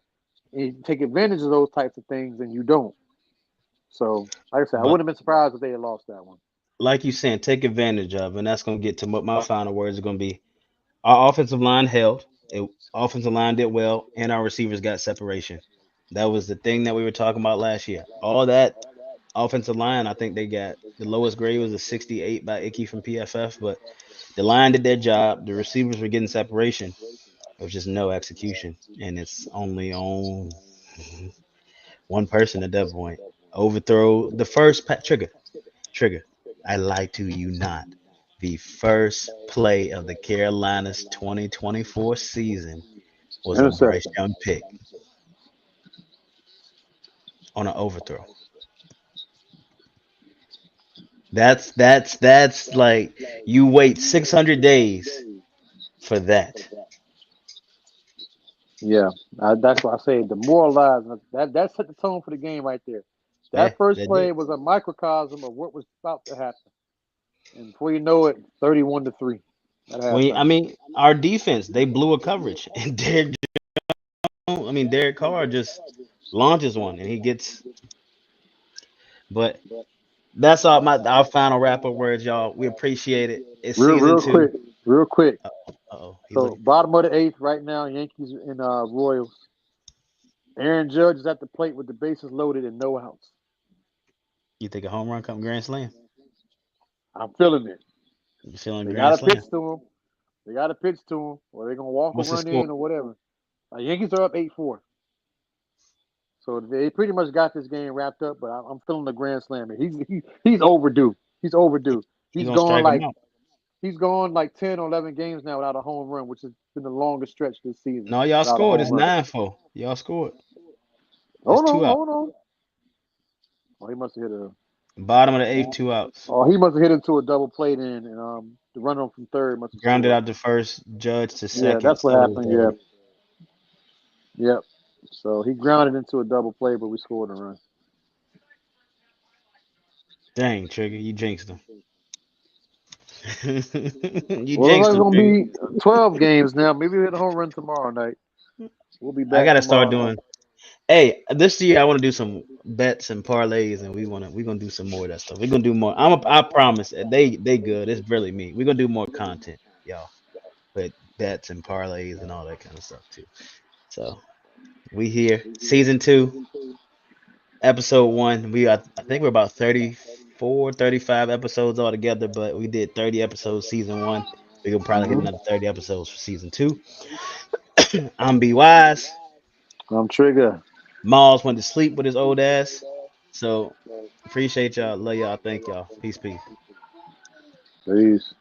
and take advantage of those types of things, and you don't. So, like I said, I but wouldn't have been surprised if they had lost that one. like you saying, take advantage of, and that's gonna get to what my final words are gonna be. Our offensive line held. Offensive line did well, and our receivers got separation. That was the thing that we were talking about last year. All that offensive line, I think they got the lowest grade was a 68 by Icky from PFF, but the line did their job. The receivers were getting separation. It was just no execution, and it's only on one person at that point. Overthrow the first trigger. I lie to you not. The first play of the Carolinas 2024 season was a Bryce Interception. Young pick on an overthrow. That's like you wait 600 days for that. Yeah, that's why I say demoralized. That set the tone for the game right there. Yeah, That first that did. play was a microcosm of what was about to happen, and before you know it, 31-3 at I halftime. mean, our defense they blew a coverage, and Derek Carr just launches one, and he gets. But that's all our final wrap up words, y'all. We appreciate it. It's Real, season real two. quick, real quick. Oh, he So look. bottom of the eighth right now, Yankees and Royals. Aaron Judge is at the plate with the bases loaded and no outs. You think a home run come grand slam? I'm feeling it. You feeling They got grand to pitch slam? to him. They got to pitch to him, or they're gonna walk a What's the run score? in or whatever. Yankees are up 8-4, so they pretty much got this game wrapped up. But I'm feeling the grand slam. He's overdue. He's He, overdue. he He's gonna gone strike him like out. he's gone like 10 or 11 games now without a home run, which has been the longest stretch this season No, y'all without a scored. home It's run. 9-4. Y'all scored. It's Hold two on, out. hold on. Oh, he must have hit a. Bottom of the eighth, 2 outs. Oh, he must have hit into a double play then, and the runner from third must have Grounded scored. out to first, Judge to Yeah, second, that's what stole happened. Yeah, third. yep. So he grounded into a double play, but we scored a run. Dang, Trigger, you jinxed him. You Well, jinxed it's him, gonna Trigger. be 12 games now. Maybe we hit a home run tomorrow night. We'll be I back gotta start tomorrow night. doing. Hey, this year I want to do some bets and parlays, and we're gonna do some more of that stuff. We're gonna do more. I promise. They good. It's really me. We're gonna do more content, y'all, with bets and parlays and all that kind of stuff too. So we here, season two, episode one. I think we're about 34, 35 episodes altogether, but we did 30 episodes season one. We're gonna probably get Hmm. another 30 episodes for season two. I'm Be Wise. I'm Trigger. Mallz went to sleep with his old ass. So appreciate y'all. Love y'all. Thank y'all. Peace, peace. Peace.